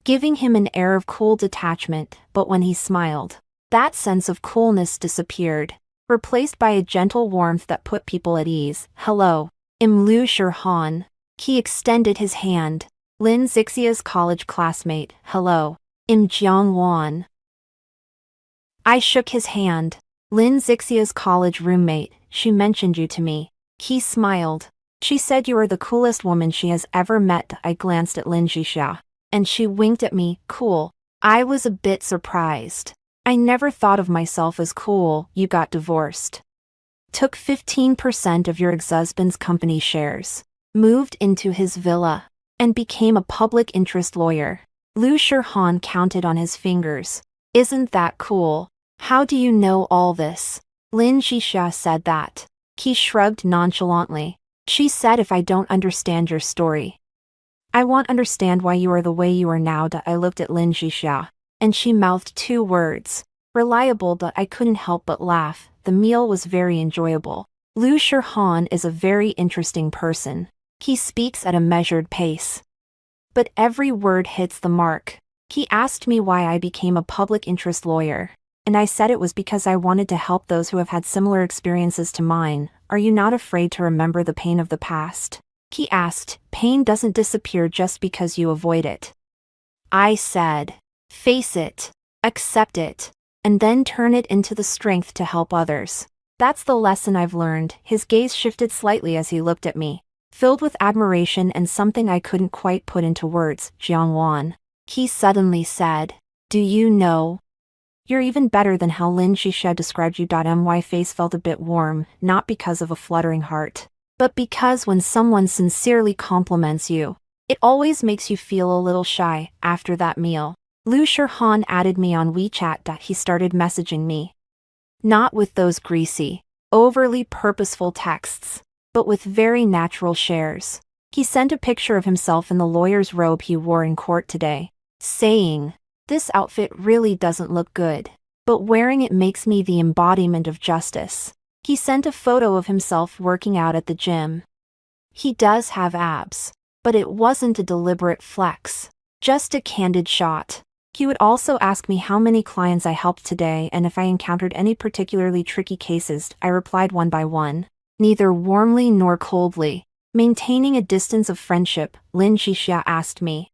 Speaker 1: giving him an air of cool detachment. But when he smiled, that sense of coolness disappeared, replaced by a gentle warmth that put people at ease. "Hello, I'm Lu Shirhan." He extended his hand. "Lin Zixia's college classmate." "Hello, I'm Jiang-won." I shook his hand. "Lin Zixia's college roommate. She mentioned you to me." He smiled. "She said you are the coolest woman she has ever met." I glanced at Lin Jixia, and she winked at me. "Cool." I was a bit surprised. I never thought of myself as cool. "You got divorced, took 15% of your ex-husband's company shares, moved into his villa, and became a public interest lawyer." Lu Shirhan counted on his fingers. "Isn't that cool? How do you know all this?" Lin Jixia said that. He shrugged nonchalantly. "She said if I don't understand your story, I won't understand why you are the way you are now." I looked at Lin Jixia, And she mouthed 2 words. Reliable. I couldn't help but laugh. The meal was very enjoyable. Liu Shihan is a very interesting person. He speaks at a measured pace, but every word hits the mark. He asked me why I became a public interest lawyer, and I said it was because I wanted to help those who have had similar experiences to mine. Are you not afraid to remember the pain of the past? He asked. Pain doesn't disappear just because you avoid it. I said, face it, accept it, and then turn it into the strength to help others. That's the lesson I've learned. His gaze shifted slightly as he looked at me, filled with admiration and something I couldn't quite put into words. Jiangwan. He suddenly said, do you know? You're even better than how Lin Xixia described you. My face felt a bit warm, not because of a fluttering heart, but because when someone sincerely compliments you, it always makes you feel a little shy. After that meal, Liu Shihan added me on WeChat. He started messaging me. Not with those greasy, overly purposeful texts, but with very natural shares. He sent a picture of himself in the lawyer's robe he wore in court today, saying, this outfit really doesn't look good, but wearing it makes me the embodiment of justice. He sent a photo of himself working out at the gym. He does have abs, but it wasn't a deliberate flex, just a candid shot. He would also ask me how many clients I helped today and if I encountered any particularly tricky cases. I replied one by one, neither warmly nor coldly. Maintaining a distance of friendship, Lin Xixia asked me,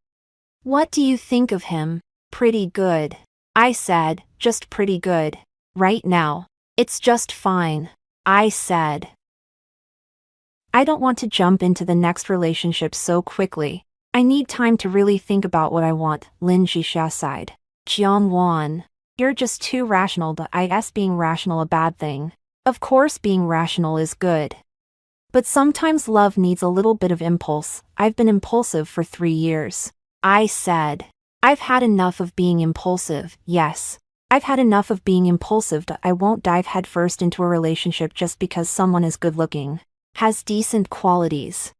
Speaker 1: what do you think of him? Pretty good. I said, just pretty good. Right now. It's just fine. I said. I don't want to jump into the next relationship so quickly. I need time to really think about what I want. Lin Xixia sighed. Jiangwan. You're just too rational. Is being rational a bad thing? Of course being rational is good. But sometimes love needs a little bit of impulse. I've been impulsive for 3 years. I said. I've had enough of being impulsive. Yes. I've had enough of being impulsive. I won't dive headfirst into a relationship just because someone is good looking, has decent qualities,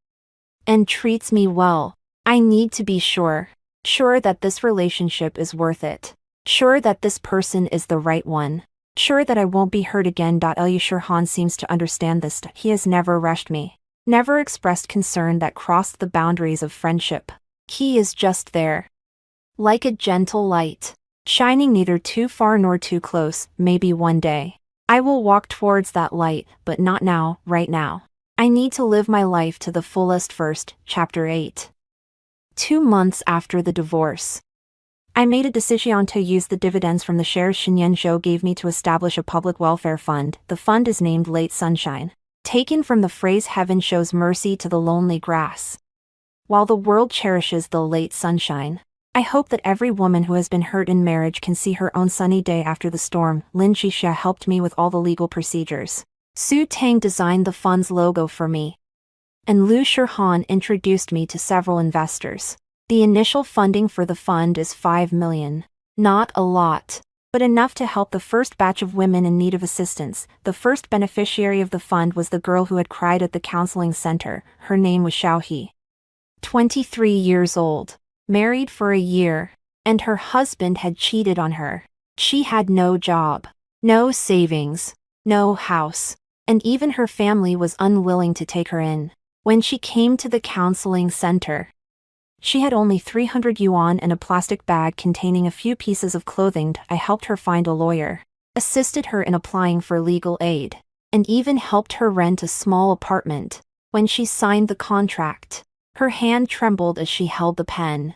Speaker 1: and treats me well. I need to be sure that this relationship is worth it. Sure that this person is the right one. Sure that I won't be hurt again. Liu Shihan seems to understand this. He has never rushed me, never expressed concern that crossed the boundaries of friendship. He is just there, like a gentle light, shining neither too far nor too close. Maybe one day I will walk towards that light, but not now. Right now, I need to live my life to the fullest. First, Chapter 8. 2 months after the divorce, I made a decision to use the dividends from the shares Xinyan Zhou gave me to establish a public welfare fund. The fund is named Late Sunshine, taken from the phrase heaven shows mercy to the lonely grass. While the world cherishes the late sunshine, I hope that every woman who has been hurt in marriage can see her own sunny day after the storm. Lin Xixia helped me with all the legal procedures. Su Tang designed the fund's logo for me, and Liu Shihan introduced me to several investors. The initial funding for the fund is 5 million. Not a lot, but enough to help the first batch of women in need of assistance. The first beneficiary of the fund was the girl who had cried at the counseling center. Her name was Xiao He. 23 years old, married for a year, and her husband had cheated on her. She had no job, no savings, no house, and even her family was unwilling to take her in. When she came to the counseling center, she had only 300 yuan and a plastic bag containing a few pieces of clothing. I helped her find a lawyer, assisted her in applying for legal aid, and even helped her rent a small apartment. When she signed the contract, her hand trembled as she held the pen,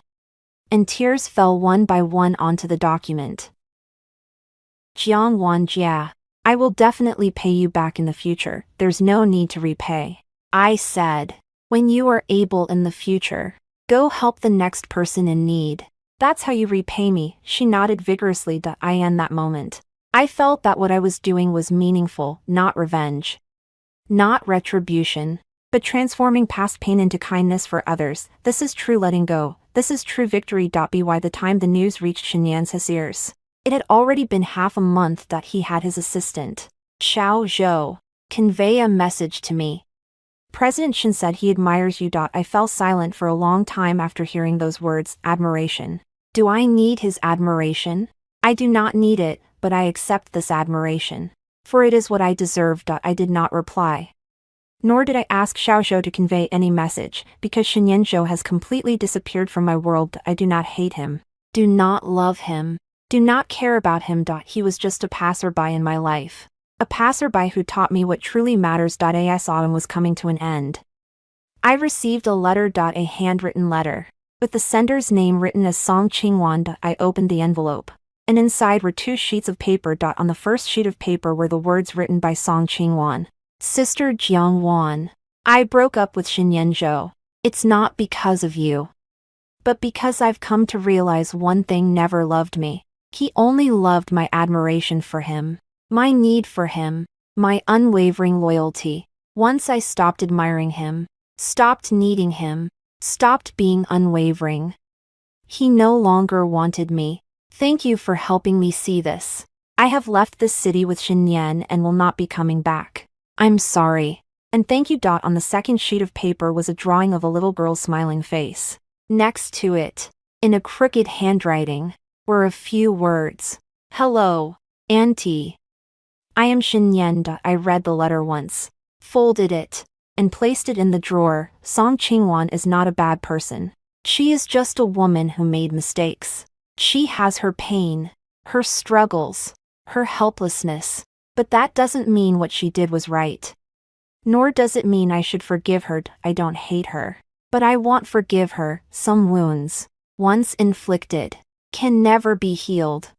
Speaker 1: and tears fell one by one onto the document. Jiangwan Jia, I will definitely pay you back in the future. There's no need to repay. I said, when you are able in the future, go help the next person in need. That's how you repay me. She nodded vigorously. In that moment, I felt that what I was doing was meaningful, not revenge, not retribution, but transforming past pain into kindness for others. This is true letting go. This is true victory. By the time the news reached Xinyan's ears, it had already been half a month that he had his assistant, Xiao Zhou, convey a message to me. President Shin said he admires you. I fell silent for a long time after hearing those words. Admiration. Do I need his admiration? I do not need it, but I accept this admiration. For it is what I deserve. I did not reply. Nor did I ask Xiaozhou to convey any message, because Xinyanzhou has completely disappeared from my world. I do not hate him. Do not love him. Do not care about him. He was just a passerby in my life. A passerby who taught me what truly matters. As autumn was coming to an end, I received a letter. A handwritten letter, with the sender's name written as Song Qingwan. I opened the envelope, and inside were 2 sheets of paper. On the first sheet of paper were the words written by Song Qingwan. Sister Jiang Wan, I broke up with Xinyanzhou. It's not because of you, but because I've come to realize one thing: never loved me. He only loved my admiration for him, my need for him, my unwavering loyalty. Once I stopped admiring him, stopped needing him, stopped being unwavering, he no longer wanted me. Thank you for helping me see this. I have left this city with Xinyan and will not be coming back. I'm sorry. And thank you. On the second sheet of paper was a drawing of a little girl's smiling face. Next to it, in a crooked handwriting, were a few words. Hello, Auntie. I am Xinyan. I read the letter once, folded it, and placed it in the drawer. Song Qingwan is not a bad person. She is just a woman who made mistakes. She has her pain, her struggles, her helplessness. But that doesn't mean what she did was right. Nor does it mean I should forgive her. I don't hate her, but I won't forgive her. Some wounds, once inflicted, can never be healed.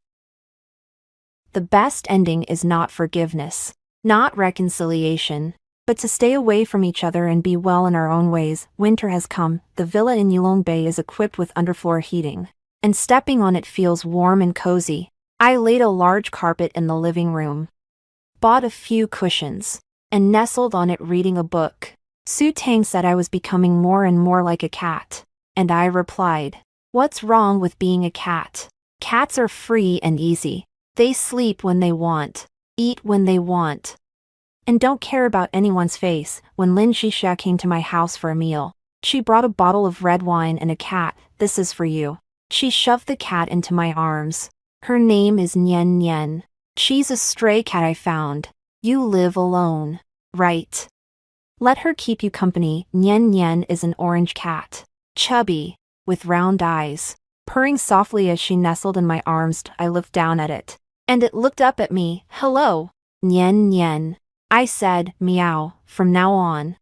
Speaker 1: The best ending is not forgiveness, not reconciliation, but to stay away from each other and be well in our own ways. Winter has come. The villa in Yulong Bay is equipped with underfloor heating, and stepping on it feels warm and cozy. I laid a large carpet in the living room, bought a few cushions, and nestled on it reading a book. Su Tang said I was becoming more and more like a cat, and I replied, what's wrong with being a cat? Cats are free and easy. They sleep when they want, eat when they want, and don't care about anyone's face. When Lin Xixia came to my house for a meal, she brought a bottle of red wine and a cat. This is for you. She shoved the cat into my arms. Her name is Nian Nian. She's a stray cat I found. You live alone, right? Let her keep you company. Nian Nian is an orange cat, chubby, with round eyes, purring softly as she nestled in my arms. I looked down at it, and it looked up at me. Hello, Nian Nian. I said, meow, from now on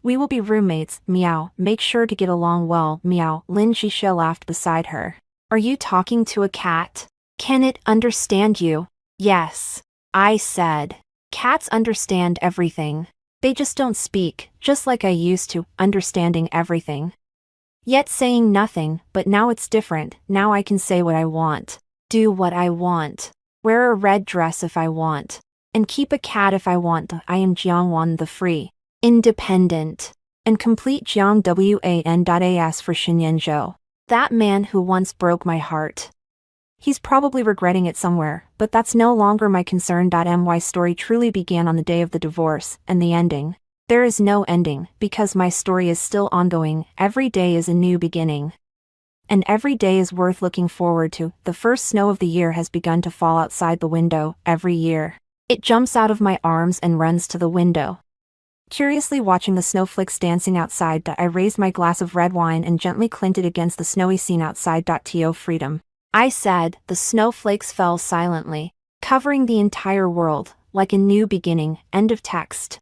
Speaker 1: we will be roommates. Meow, make sure to get along well. Meow. Lin Xixia laughed beside her. Are you talking to a cat? Can it understand you? Yes, I said. Cats understand everything. They just don't speak, just like I used to, understanding everything, yet saying nothing. But now it's different. Now I can say what I want, do what I want, wear a red dress if I want, and keep a cat if I want. I am Jiangwan, the free, independent, and complete Jiang Wan.as for Xinyanzhou, that man who once broke my heart. He's probably regretting it somewhere, but that's no longer my concern. My story truly began on the day of the divorce, and the ending. There is no ending, because my story is still ongoing. Every day is a new beginning, and every day is worth looking forward to. The first snow of the year has begun to fall outside the window. Every year, it jumps out of my arms and runs to the window. Curiously watching the snowflakes dancing outside, I raised my glass of red wine and gently clinked it against the snowy scene outside. To freedom, I said. The snowflakes fell silently, covering the entire world, like a new beginning. End of text.